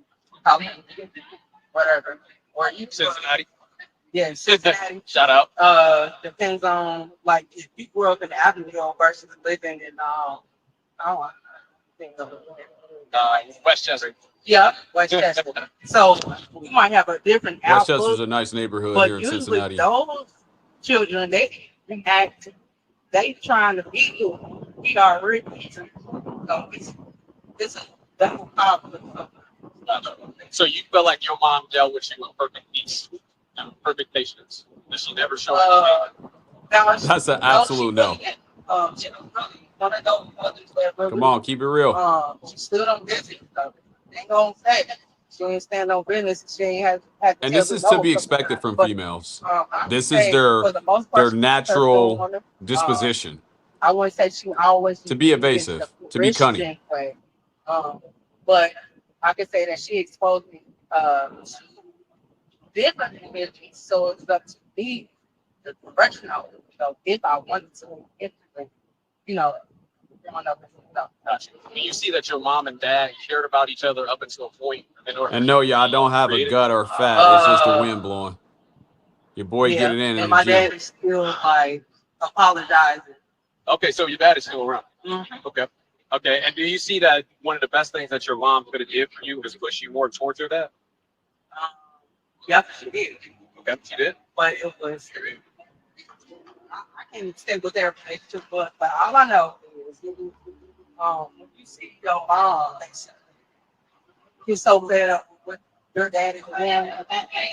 S5: Hollywood, whatever, or you grew up,
S3: Cincinnati.
S5: yeah, Cincinnati.
S3: Shout out.
S5: Depends on like if you grew up in Avondale versus living in I don't think of it.
S3: Westchester.
S5: Yeah, Westchester. So you might have a different
S1: Westchester's
S5: outlook,
S1: a nice neighborhood
S5: but
S1: here in
S5: usually
S1: Cincinnati.
S5: those children they trying to be you. We are rich. So it's a double conflict.
S3: So you feel like your mom dealt with you with perfect peace and perfect patience. That she never showed
S1: That's an absolute no. Come on, keep it real.
S5: She stood on business. So ain't gonna say that. She ain't stand on business. She ain't had to
S1: And
S5: tell
S1: this
S5: the
S1: is to
S5: no
S1: be
S5: a couple
S1: expected
S5: times.
S1: from
S5: But,
S1: females.
S5: I would
S1: This
S5: say
S1: is their
S5: for the most part,
S1: natural
S5: woman,
S1: disposition.
S5: I wouldn't say she always
S1: To be evasive, to be cunning.
S5: Christian way. But I could say that she exposed me different images, so it's up to me the direction I would go if I wanted to, growing up and stuff.
S3: Gotcha. You see that your mom and dad cared about each other up until a point.
S1: And no, yeah, I don't have a gut or fat. It's just the wind blowing. Your boy get it in
S5: and
S1: the
S5: my
S1: gym.
S5: dad is still like apologizing.
S3: Okay, so your dad is still around.
S5: Mhm.
S3: Okay. Okay. And do you see that one of the best things that your mom could have did for you was push you more towards your dad?
S5: Yeah, she did.
S3: Okay, she did.
S5: But it was, I can't say what their relationship was, but all I know is, when you see your mom, you're so fed up with your dad is doing, and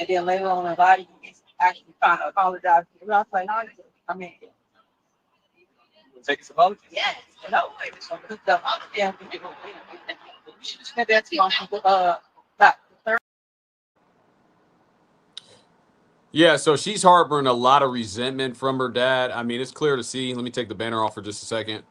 S5: then later on in life, he's actually trying to apologize to you. I was like, no, I mean,
S3: Take us about.
S5: yes, yeah, that's about
S1: Yeah, so she's harboring a lot of resentment from her dad. I mean, it's clear to see. Let me take the banner off for just a second.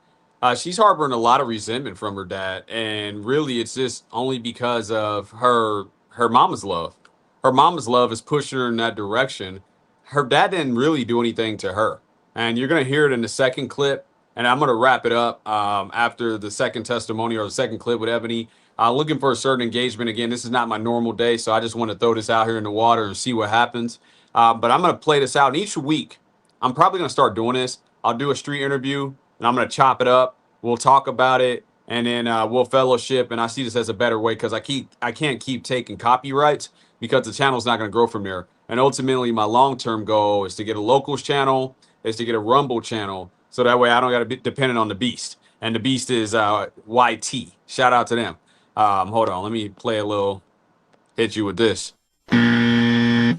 S1: She's harboring a lot of resentment from her dad, and really, it's just only because of her mama's love. Her mama's love is pushing her in that direction. Her dad didn't really do anything to her, and you're gonna hear it in the second clip. And I'm gonna wrap it up after the second testimony or the second clip with Ebony. looking for a certain engagement. Again, this is not my normal day, so I just want to throw this out here in the water and see what happens. But I'm going to play this out. And each week, I'm probably going to start doing this. I'll do a street interview, and I'm going to chop it up. We'll talk about it, and then we'll fellowship. And I see this as a better way because I can't keep taking copyrights because the channel's not going to grow from there. And ultimately, my long-term goal is to get a locals channel, is to get a Rumble channel, so that way I don't got to be dependent on the Beast. And the Beast is YT. Shout out to them. Hold on, let me play a little. Hit you with this. Yeah,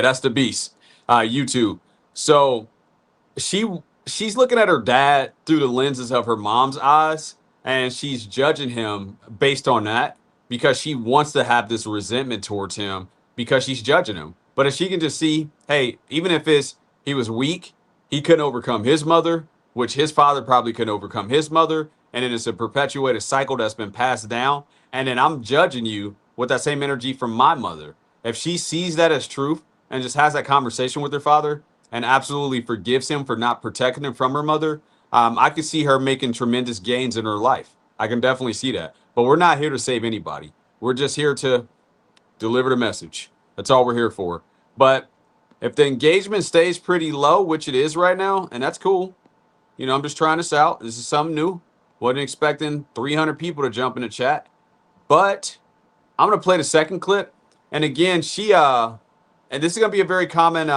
S1: that's the Beast. YouTube. So she's looking at her dad through the lenses of her mom's eyes, and she's judging him based on that because she wants to have this resentment towards him because she's judging him. But if she can just see, hey, even if he was weak, he couldn't overcome his mother, which his father probably couldn't overcome his mother, and then it's a perpetuated cycle that's been passed down. And then I'm judging you with that same energy from my mother. If she sees that as truth and just has that conversation with her father and absolutely forgives him for not protecting him from her mother, I could see her making tremendous gains in her life. I can definitely see that. But we're not here to save anybody. We're just here to deliver the message. That's all we're here for. But if the engagement stays pretty low, which it is right now, and that's cool. You know, I'm just trying this out. This is something new. Wasn't expecting 300 people to jump in the chat. But I'm going to play the second clip. And again, and this is going to be a very common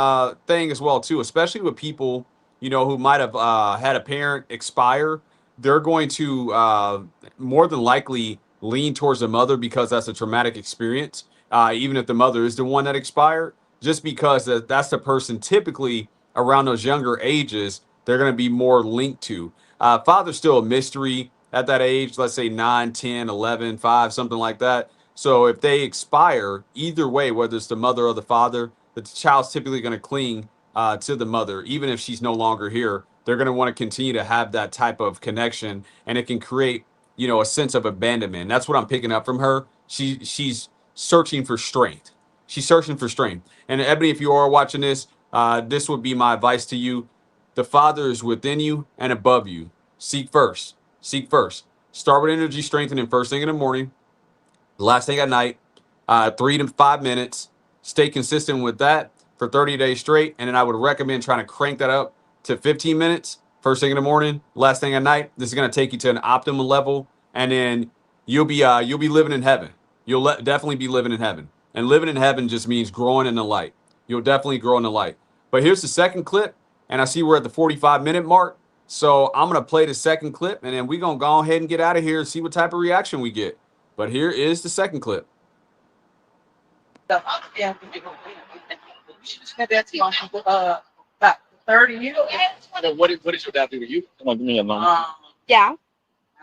S1: thing as well, too, especially with people, you know, who might have had a parent expire. They're going to more than likely lean towards the mother because that's a traumatic experience, even if the mother is the one that expired, just because that's the person typically around those younger ages they're going to be more linked to. Father's still a mystery at that age, let's say 9, 10, 11, 5, something like that. So if they expire, either way, whether it's the mother or the father, the child's typically going to cling to the mother. Even if she's no longer here, they're going to want to continue to have that type of connection, and it can create, you know, a sense of abandonment. And that's what I'm picking up from her. She's searching for strength. She's searching for strength. And Ebony, if you are watching this, this would be my advice to you. The Father is within you and above you. Seek first. Seek first. Start with energy strengthening first thing in the morning, last thing at night, 3 to 5 minutes. Stay consistent with that for 30 days straight. And then I would recommend trying to crank that up to 15 minutes, first thing in the morning, last thing at night. This is going to take you to an optimal level. And then you'll be living in heaven. You'll definitely be living in heaven. And living in heaven just means growing in the light. You'll definitely grow in the light. But here's the second clip. And I see we're at the 45-minute mark. So I'm going to play the second clip, and then we're going to go ahead and get out of here and see what type of reaction we get. But here is the second clip.
S5: That's about 30 years.
S3: What did your dad do to you?
S6: Come on, give me a moment.
S4: Yeah.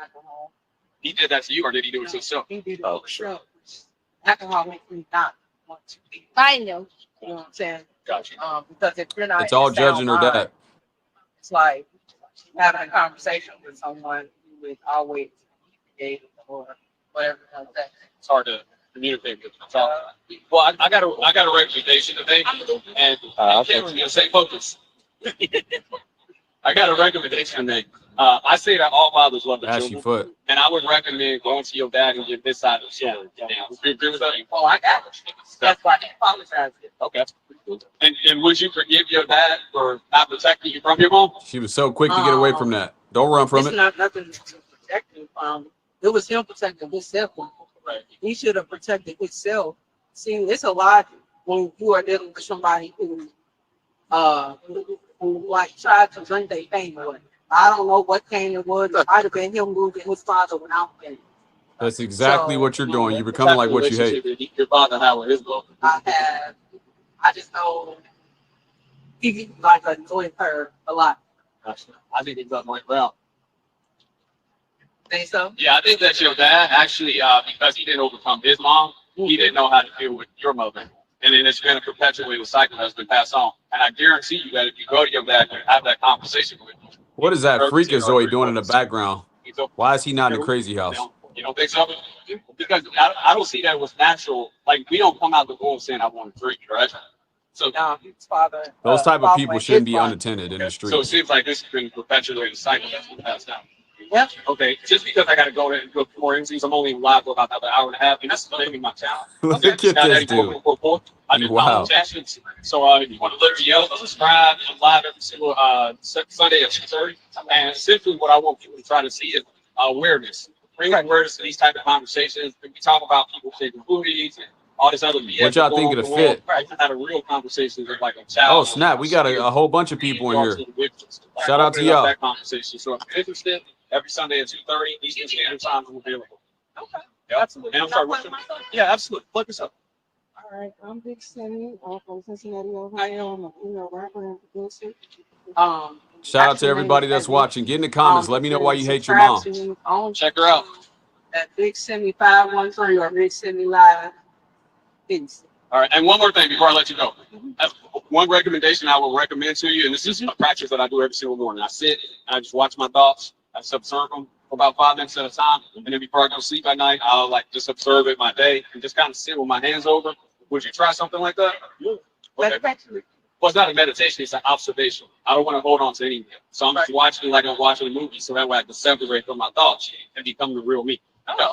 S5: Alcohol.
S3: He did that to you, or did he do it to himself?
S5: He did it
S6: Oh,
S5: for sure. Alcohol makes me not want to be.
S4: I know.
S5: You know what I'm saying?
S3: Gotcha.
S5: Because if you're not,
S1: It's all
S5: in sound
S1: judging her
S5: mind,
S1: dad.
S5: It's like having a conversation with someone who is always engaged or whatever like that.
S3: It's hard to communicate with them. Well, I got a recommendation today, and Cameron's gonna say focus. I got a recommendation today. I say that all fathers love their
S1: Ashy
S3: children,
S1: foot.
S3: and I would recommend going to your dad and get this side of the story. Yeah. Would you agree with that?
S5: Oh, I got it. That's why I apologize.
S3: Okay. And would you forgive your dad for not protecting you from your mom?
S1: She was so quick to get away from that. Don't run from
S5: It's
S1: it.
S5: not nothing to protect him from. It was him protecting himself.
S3: Right.
S5: He should have protected himself. See, it's a lot when you are dealing with somebody who like tried to drink their pain away. I don't know what pain it was. It might have been him losing his father without pain.
S1: That's exactly what you're doing. You're becoming like what you hate.
S3: Your father had with his mom.
S5: I just know he like annoyed her a lot.
S3: I think it's up like well.
S5: Think so?
S3: Yeah, I think that your dad actually, because he didn't overcome his mom, he didn't know how to deal with your mother. And then it's been a perpetuated cycle that's been passed on. And I guarantee you that if you go to your dad and have that conversation with him.
S1: What is that freakazoid doing in the background?
S3: He's okay.
S1: Why is he not in the crazy house?
S3: You don't think so? Because I don't see that was natural. Like, we don't come out the womb saying I want to drink, right? So,
S5: No, his father.
S1: Those type of
S5: father
S1: people
S5: and
S1: shouldn't
S5: his
S1: be
S5: father.
S1: unattended in the
S3: so it
S1: streets.
S3: seems like this has been a perpetuated cycle that's been passed down.
S5: Yep.
S3: Okay, just because I got to go there and do more interviews, I'm only live for about another hour and a half, and that's going to be my channel.
S1: Look at this dude.
S3: I do
S1: Wow.
S3: conversations. So if you want to literally yell, subscribe. I'm live every single Sunday at 2:30. And essentially, what I want people to try to see is awareness. Bring awareness to these type of conversations. We talk about people shaking booties and all this other BS.
S1: What y'all think of the fit?
S3: Right, I had a real conversation with like a child.
S1: Oh, snap. We got a whole bunch of people in here. Shout out to y'all.
S3: That conversation. So if you're interested, every Sunday at 2:30 Eastern Standard Time, I'm available.
S5: Okay.
S3: Yep.
S5: Absolutely.
S3: And I'm sorry, what's your- yeah, absolutely. Plug this up.
S5: All right, I'm Big Sammy. I'm from Cincinnati, Ohio. I'm a female rapper and producer.
S1: Shout out to everybody that's watching. Get in the comments. Let me know why you hate your mom.
S3: Check her out.
S5: At Big Sammy 513 or Big Sammy Live. Peace.
S3: All right, and one more thing before I let you go. One recommendation I will recommend to you, and this is a practice that I do every single morning. I sit and I just watch my thoughts. I just observe them for about 5 minutes at a time, and then before I go to sleep at night, I'll like just observe it my day and just kind of sit with my hands over. Would you try something like that? Okay. Well, it's not a meditation; it's an observation. I don't want to hold on to anything, so I'm just watching it like I'm watching a movie, so that way I can separate from my thoughts and become the real me.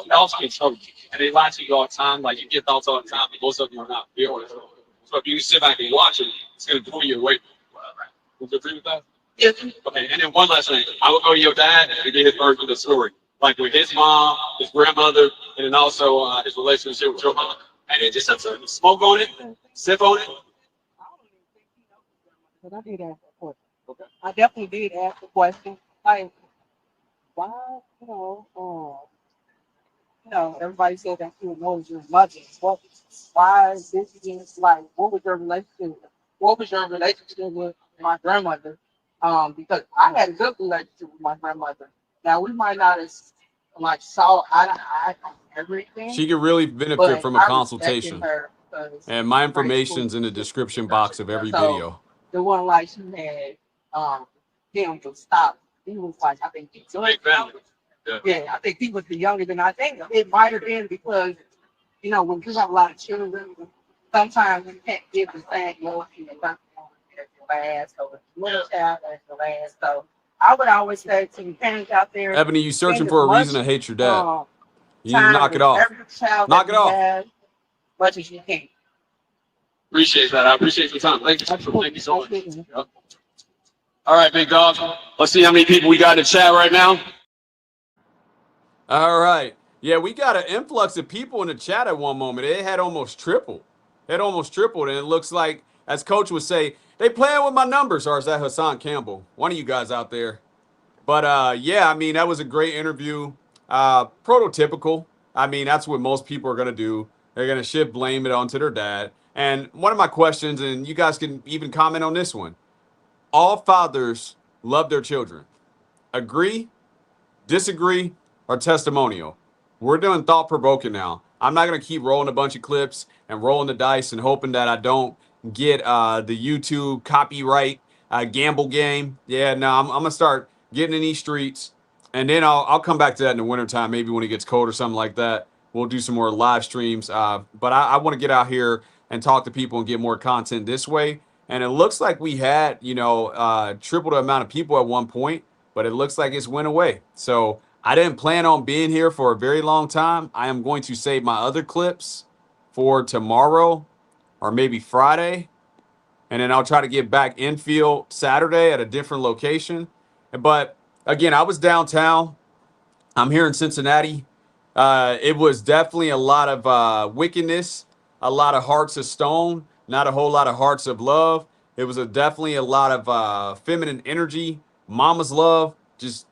S3: Thoughts can trouble you, and they lie to you all the time. Like you get thoughts all the time, but most of them are not real. So if you sit back and watch it, it's going to pull you away. Would you agree with that?
S5: Yes.
S3: Okay, and then one last thing. I will go to your dad and get his version of the story. Like with his mom, his grandmother, and then also his relationship with your mom. And then just have to smoke on it, sip on it.
S5: But I did ask the question. Okay. I definitely did ask the question. Like, why, everybody said that you know your mother. Why is this against, like, what was your relationship? What was your relationship with my grandmother? Because I had a good relationship with my grandmother. Now we might not have like saw eye to eye on everything.
S1: She could really benefit
S5: but
S1: from a
S5: I
S1: consultation.
S5: respected her because
S1: And my information's in the description box of every video.
S5: the one like she had him to stop. He was like, I think he's
S3: Big family.
S5: yeah, I think he was the younger than I think. It might have been because, when you have a lot of children, sometimes you can't give the same love to your last or the middle child as the last. So I would always say to the parents out there,
S1: Ebony, you searching for a reason to hate your dad. You need to knock it off.
S5: Every child
S1: Knock
S5: that
S1: it
S5: you
S1: off.
S5: have, much as you can.
S3: Appreciate that. I appreciate your time. Thank you. Thank you so much. Yep. All right, big dog. Let's see how many people we got in the chat right now.
S1: All right. Yeah, we got an influx of people in the chat at one moment. It had almost tripled. And it looks like, as Coach would say, they playing with my numbers. Or is that Hassan Campbell? One of you guys out there. But, yeah, I mean, that was a great interview. Prototypical. I mean, that's what most people are going to do. They're going to shift blame it onto their dad. And one of my questions, and you guys can even comment on this one. All fathers love their children. Agree, disagree, or testimonial? We're doing thought-provoking now. I'm not going to keep rolling a bunch of clips and rolling the dice and hoping that I don't get the YouTube copyright gamble game. Yeah, no, I'm going to start getting in these streets, and then I'll come back to that in the wintertime, maybe when it gets cold or something like that. We'll do some more live streams. But I want to get out here and talk to people and get more content this way. And it looks like we had, triple the amount of people at one point, but it looks like it's went away. So I didn't plan on being here for a very long time. I am going to save my other clips for tomorrow or maybe Friday. And then I'll try to get back infield Saturday at a different location. But again, I was downtown. I'm here in Cincinnati. It was definitely a lot of wickedness, a lot of hearts of stone, not a whole lot of hearts of love. It was definitely a lot of feminine energy, mama's love, just,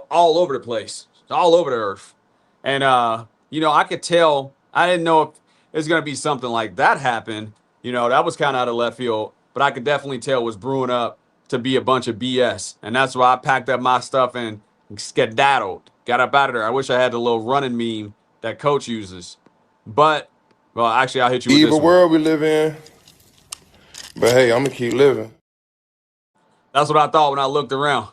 S1: all over the place, all over the earth. And, I could tell, I didn't know if it was going to be something like that happen. That was kind of out of left field, but I could definitely tell it was brewing up to be a bunch of BS. And that's why I packed up my stuff and skedaddled, got up out of there. I wish I had the little running meme that Coach uses. But, well, actually, I'll hit you with this
S2: Evil
S1: one.
S2: world we live in. But hey, I'm going to keep living.
S1: That's what I thought when I looked around.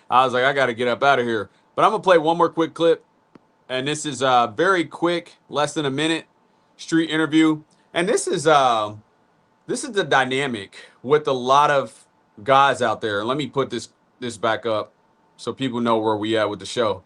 S1: I was like, I got to get up out of here. But I'm going to play one more quick clip. And this is very quick, less than a minute, street interview. And this is the dynamic with a lot of guys out there. And let me put this back up so people know where we at with the show.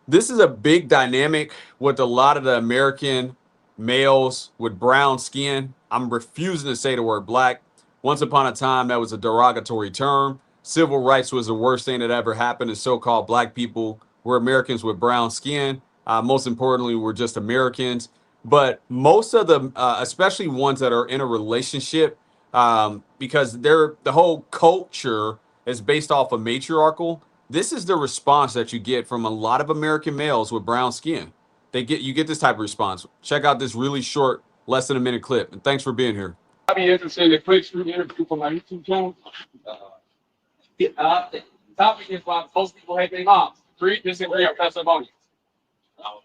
S1: This is a big dynamic with a lot of the American males with brown skin. I'm refusing to say the word black. Once upon a time, that was a derogatory term. Civil rights was the worst thing that ever happened to so-called black people. We're Americans with brown skin. Most importantly, we're just Americans. But most of them, especially ones that are in a relationship, because the whole culture is based off of matriarchal. This is the response that you get from a lot of American males with brown skin. You get this type of response. Check out this really short, less than a minute clip. And thanks for being here.
S3: I'd be interested in the quick interview from my YouTube channel. The topic is why most people hate their moms. 3 disagree on testimonials.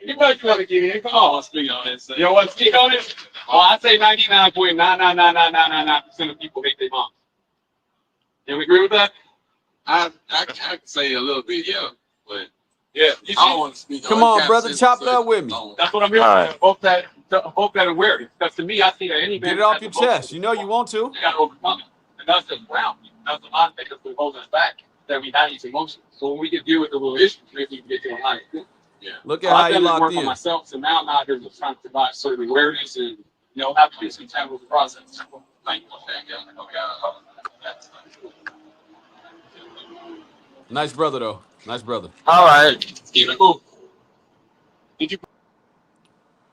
S3: You know you want to get in. Come on. Speak on it. You know what? Speak on it. Oh, I say 99.99999% of people hate their moms. Can we agree with that?
S9: I can say a little bit, yeah, but
S3: Yeah.
S9: I don't want to speak.
S1: Come on, brother, chop it up with me.
S3: That's what I'm here
S6: All
S3: for. Hope that awareness. Because to me, I see that any man
S1: Get it off
S3: has
S1: your
S3: emotions,
S1: chest. You know you want to.
S3: You got to overcome it. And that's just ground. That's a lot of things that hold us back, that we have these emotions. So when we can deal with the real issues, maybe we can get to a higher.
S1: Look at how
S3: I've
S1: you
S3: done this
S1: locked
S3: work on
S1: in.
S3: myself, so now I'm out here just trying to provide certain awareness and, have to be some type of process. Like,
S1: Nice brother, though. Nice brother.
S6: All right.
S3: keep it cool. Did you?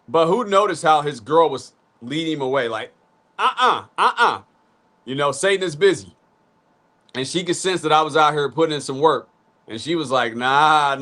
S1: But who noticed how his girl was leading him away? Like, Satan is busy. And she could sense that I was out here putting in some work. And she was like, nah.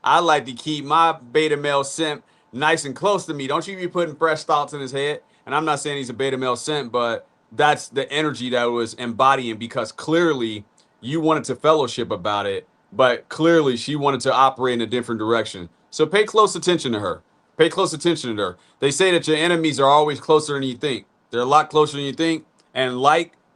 S1: I like to keep my beta male simp nice and close to me. Don't you be putting fresh thoughts in his head. And I'm not saying he's a beta male simp, but that's the energy that was embodying, because clearly you wanted to fellowship about it, but clearly she wanted to operate in a different direction. So pay close attention to her. Pay close attention to her. They say that your enemies are always closer than you think. They're a lot closer than you think. And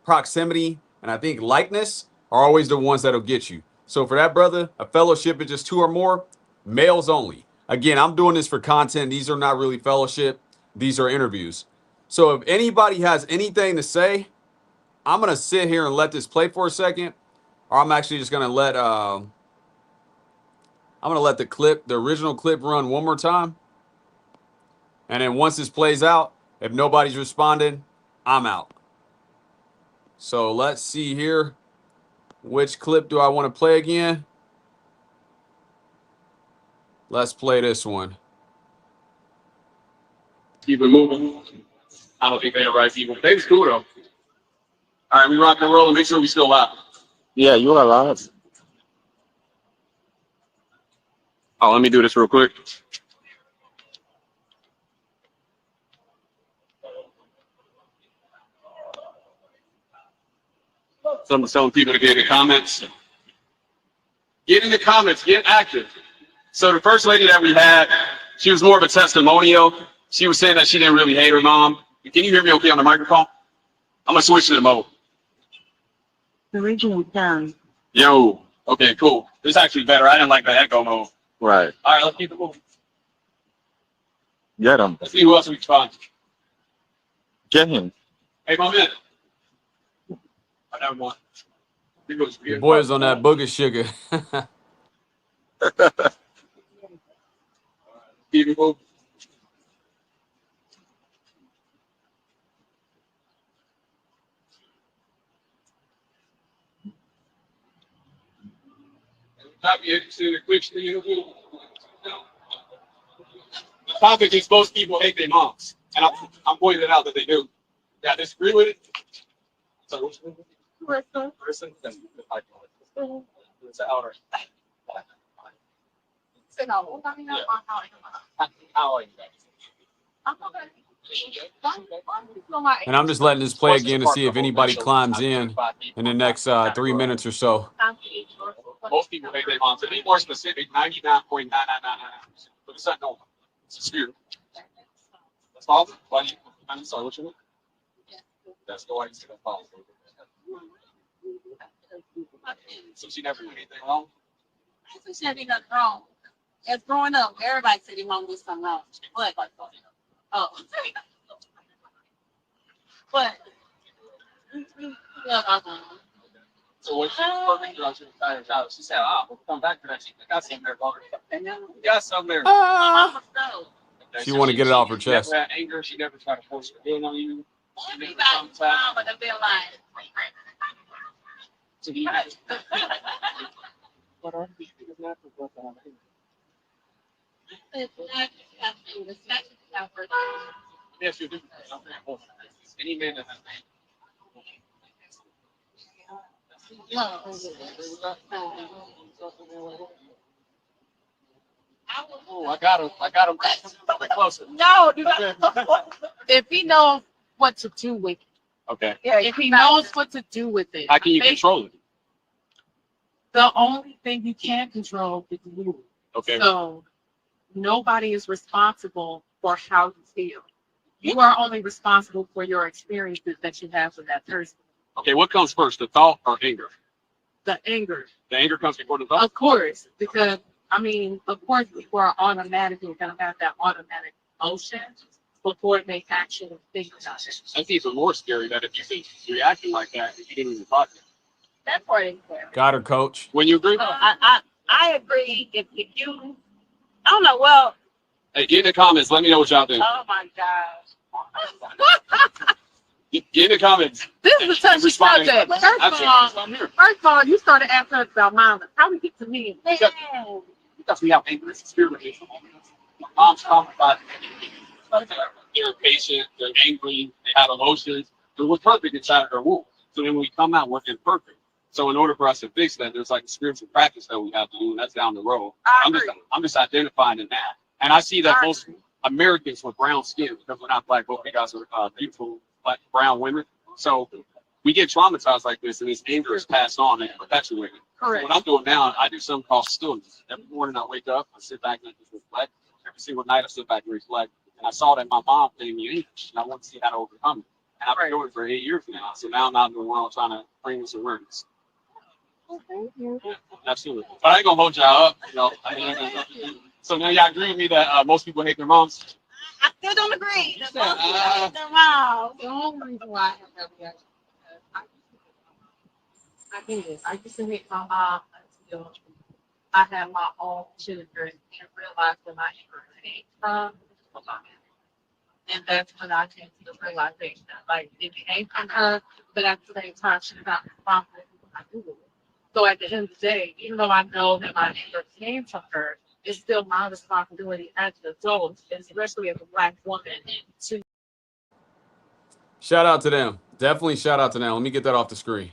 S1: proximity, and I think likeness are always the ones that'll get you. So for that brother, a fellowship is just 2 or more, males only. Again, I'm doing this for content. These are not really fellowship. These are interviews. So if anybody has anything to say, I'm going to sit here and let this play for a second, or I'm actually just going to let the original clip run one more time. And then once this plays out, if nobody's responding, I'm out. So let's see here. Which clip do I want to play again? Let's play this one.
S3: Keep it moving. I don't think they're right people. They was cool though. All right, we rock and roll and make sure we still live.
S6: Yeah, you are live.
S3: Oh, let me do this real quick. So I'm telling people to get in the comments. Get in the comments, get active. So the first lady that we had, she was more of a testimonial. She was saying that she didn't really hate her mom. Can you hear me okay on the microphone? I'm gonna switch to the mode.
S10: The original sound.
S3: Yo, okay, cool. This is actually better. I didn't like the echo mode.
S6: Right.
S3: All right, let's keep it moving.
S6: Get him.
S3: Let's see who else we can find.
S6: Get him.
S3: Hey, my man. I never mind.
S1: Your boy is on that booger sugar.
S3: Keep it moving. Not be interested in a quick interview. The topic is most people hate their moms, and I'm pointing out that they do. Yeah, disagree with it. So which one? Person. It's outer. How are you guys?
S1: And I'm just letting this play again to see if anybody climbs in the next 3 minutes or so.
S3: Most people hate their moms. To be more specific, 99.9999%. But it's not normal. It's a spirit. That's all. Why do you? I'm sorry. What you mean? That's the way it's gonna follow. So she never did anything wrong.
S10: She had nothing wrong. As growing up, everybody said he mom did something wrong. But
S3: So when she was working through, she was tired out. She said, "Ah, we'll come back to that. She got something there, brother. We got something there."
S4: Mama knows.
S3: Okay,
S1: She
S3: so
S1: wanna get it off her
S3: she
S1: chest.
S3: never had anger. She never tried to force her in on you. She never
S10: Everybody's
S3: traumatized
S10: mama to be like,
S3: you. What are these things not for what I'm here?
S10: it's not disgusting, it's not disgusting.
S3: Yes, you do. Any man that has Oh, I got him. I got him. Closer.
S4: No, do not. If he knows what to do with it,
S3: Okay.
S5: Yeah,
S4: if he knows what to do with it,
S3: How can you control it?
S4: the only thing you can control is you.
S3: Okay.
S4: So nobody is responsible for how you feel. You are only responsible for your experiences that you have with that person.
S3: Okay. What comes first, the thought or anger?
S4: The anger,
S3: The anger comes before the thought.
S4: of course, because I mean, of course, people are automatically gonna have that automatic emotion before they actually think about it.
S3: That's even more scary that if you think you're reacting like that, you didn't even thought it.
S10: That part is fair.
S1: Got her, coach.
S3: When you agree,
S10: I agree. If you, I don't know. Well,
S3: hey, get in the comments. Let me know what y'all think.
S10: oh my gosh.
S3: Get in the comments.
S4: This is a touchy
S3: Respond.
S4: subject.
S3: I'm here.
S4: First of all, you started asking us about mama. How we get to me?
S10: Man,
S3: Because we have anger. It's a spirit. My mom's traumatized. They're patient. They're angry. They have emotions. It was perfect inside of her womb. So then when we come out, we're imperfect. So in order for us to fix that, there's like a spiritual practice that we have to do, and that's down the road. I'm just identifying in that. And I see that most Americans with brown skin, because we're not black, both you guys are beautiful black, brown women. So we get traumatized like this, and this anger is passed on and perpetuated.
S4: Correct.
S3: So what I'm doing now, I do something called stillness. Every morning I wake up, I sit back and I just reflect. Every single night I sit back and reflect. And I saw that my mom gave me English, and I want to see how to overcome it. And I've been doing it for 8 years now. So now I'm out in the world trying to bring this awareness. Yeah, absolutely. But I ain't gonna hold y'all up, you know. So now y'all agree with me that most people hate their moms?
S10: I still don't agree. The
S3: Yeah,
S10: most the mom.
S4: The only reason why I have that reaction is I think this. I used to hate my mom until I had my own children and realized that my anger came from my mom. And that's when I came to the realization that, like, it came from her, but at the same time, she's not responsible for what I do with it. So at the end of the day, even though I know that my anger came from her, it's still my responsibility as an adult, especially as a black woman, to
S1: Shout out to them. Definitely shout out to them. Let me get that off the screen.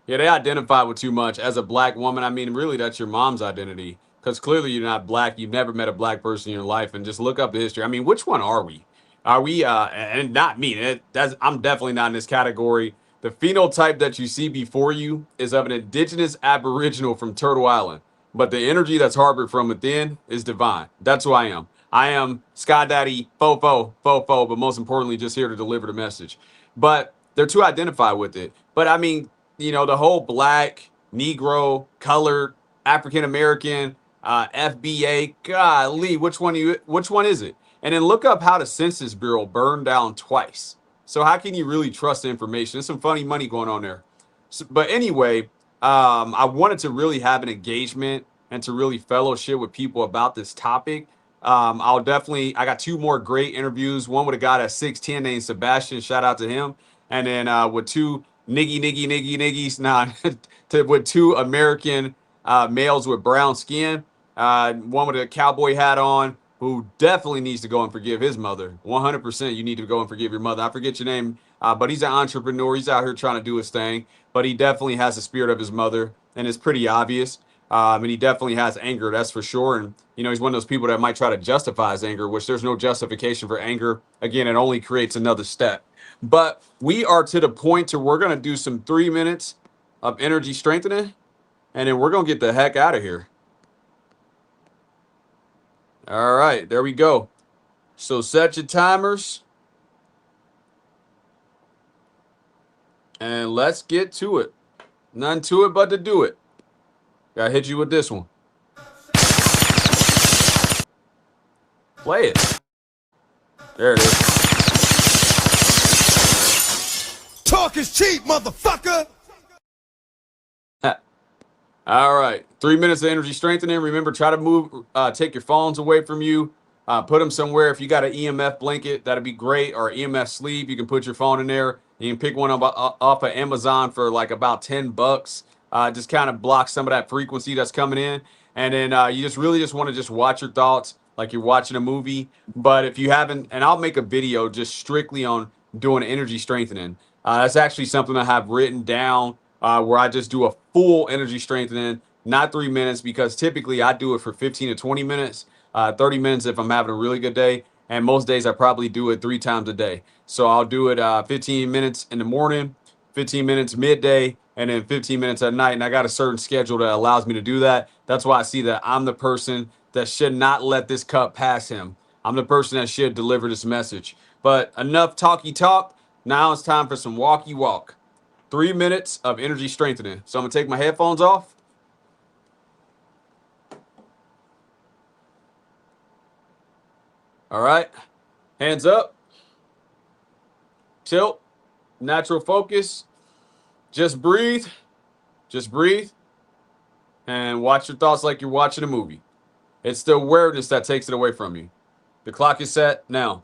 S1: Yeah, they identify with too much. As a black woman, I mean, really, that's your mom's identity. Because clearly you're not black. You've never met a black person in your life. And just look up the history. I mean, which one are we? Are we, and not me. I'm definitely not in this category. The phenotype that you see before you is of an indigenous aboriginal from Turtle Island. But the energy that's harbored from within is divine. That's who I am. I am Sky Daddy, Fofo, but most importantly, just here to deliver the message. But they're too identified with it. But I mean, you know, the whole black, Negro, colored, African American, FBA. Golly, which one is it? And then look up how the Census Bureau burned down twice. So how can you really trust the information? There's some funny money going on there. So, but anyway, I wanted to really have an engagement and to really fellowship with people about this topic. I got 2 more great interviews. One with a guy that's 6'10" named Sebastian. Shout out to him. And then with 2 niggies, with 2 American males with brown skin. One with a cowboy hat on who definitely needs to go and forgive his mother. 100% you need to go and forgive your mother. I forget your name, but he's an entrepreneur. He's out here trying to do his thing, but he definitely has the spirit of his mother, and it's pretty obvious. And he definitely has anger, that's for sure. And, you know, he's one of those people that might try to justify his anger, which there's no justification for anger. Again, it only creates another step. But we are to the point to we're going to do some 3 minutes of energy strengthening, and then we're going to get the heck out of here. All right, there we go. So set your timers. And let's get to it. None to it but to do it. Gotta hit you with this one. Play it. There it is.
S8: Talk is cheap, motherfucker.
S1: All right. 3 minutes of energy strengthening. Remember, try to move, take your phones away from you. Put them somewhere. If you got an EMF blanket, that'd be great. Or EMF sleeve, you can put your phone in there. You can pick one up off of Amazon for like about $10. Just kind of block some of that frequency that's coming in. And then you just really just want to just watch your thoughts like you're watching a movie. But if you haven't, and I'll make a video just strictly on doing energy strengthening. That's actually something I have written down where I just do a full energy strengthening, not 3 minutes, because typically I do it for 15 to 20 minutes, 30 minutes if I'm having a really good day. And most days I probably do it 3 times a day. So I'll do it 15 minutes in the morning, 15 minutes midday, and then 15 minutes at night. And I got a certain schedule that allows me to do that. That's why I see that I'm the person that should not let this cup pass him. I'm the person that should deliver this message. But enough talky talk. Now it's time for some walky walk. 3 minutes of energy strengthening. So I'm going to take my headphones off. All right. Hands up. Tilt. Natural focus. Just breathe. Just breathe. And watch your thoughts like you're watching a movie. It's the awareness that takes it away from you. The clock is set now.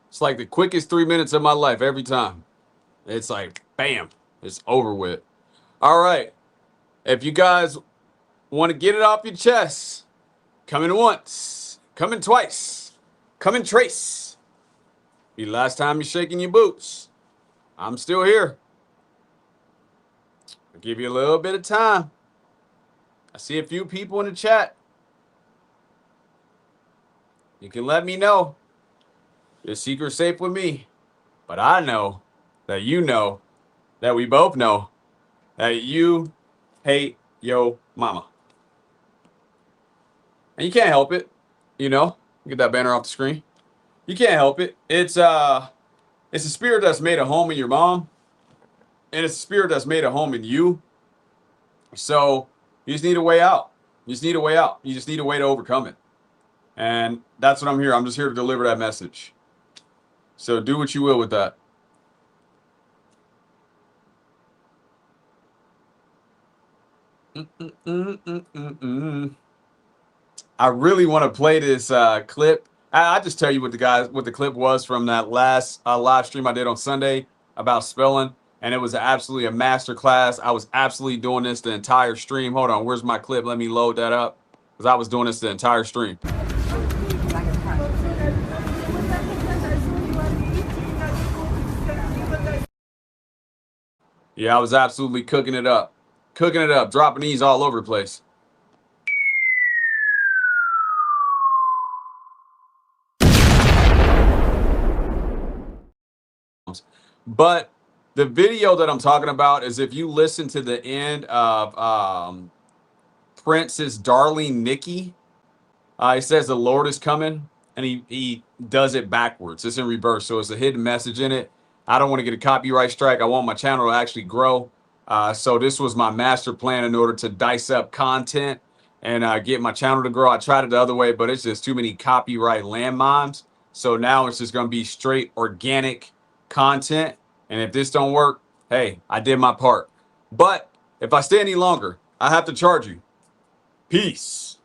S1: It's like the quickest 3 minutes of my life every time. It's like, bam, it's over with. All right. If you guys want to get it off your chest, come in once, come in twice, come in trace. Be the last time you're shaking your boots. I'm still here. I'll give you a little bit of time. I see a few people in the chat. You can let me know. Your secret's safe with me. But I know that you know that we both know that you hate yo mama. And you can't help it. You know? Get that banner off the screen. You can't help it. It's a spirit that's made a home in your mom. And it's a spirit that's made a home in you. So you just need a way out. You just need a way out. You just need a way to overcome it. And that's what I'm here. I'm just here to deliver that message. So do what you will with that. I really want to play this clip. I just tell you what the clip was from that last live stream I did on Sunday about spelling, and it was absolutely a master class. I was absolutely doing this the entire stream. Hold on, where's my clip? Let me load that up because I was doing this the entire stream. Yeah, I was absolutely cooking it up, dropping these all over the place. But the video that I'm talking about is if you listen to the end of Prince's Darling Nikki, he says the Lord is coming, and he does it backwards. It's in reverse, so it's a hidden message in it. I don't want to get a copyright strike. I want my channel to actually grow. So this was my master plan in order to dice up content and get my channel to grow. I tried it the other way, but it's just too many copyright landmines. So now it's just going to be straight organic content. And if this don't work, hey, I did my part. But if I stay any longer, I have to charge you. Peace.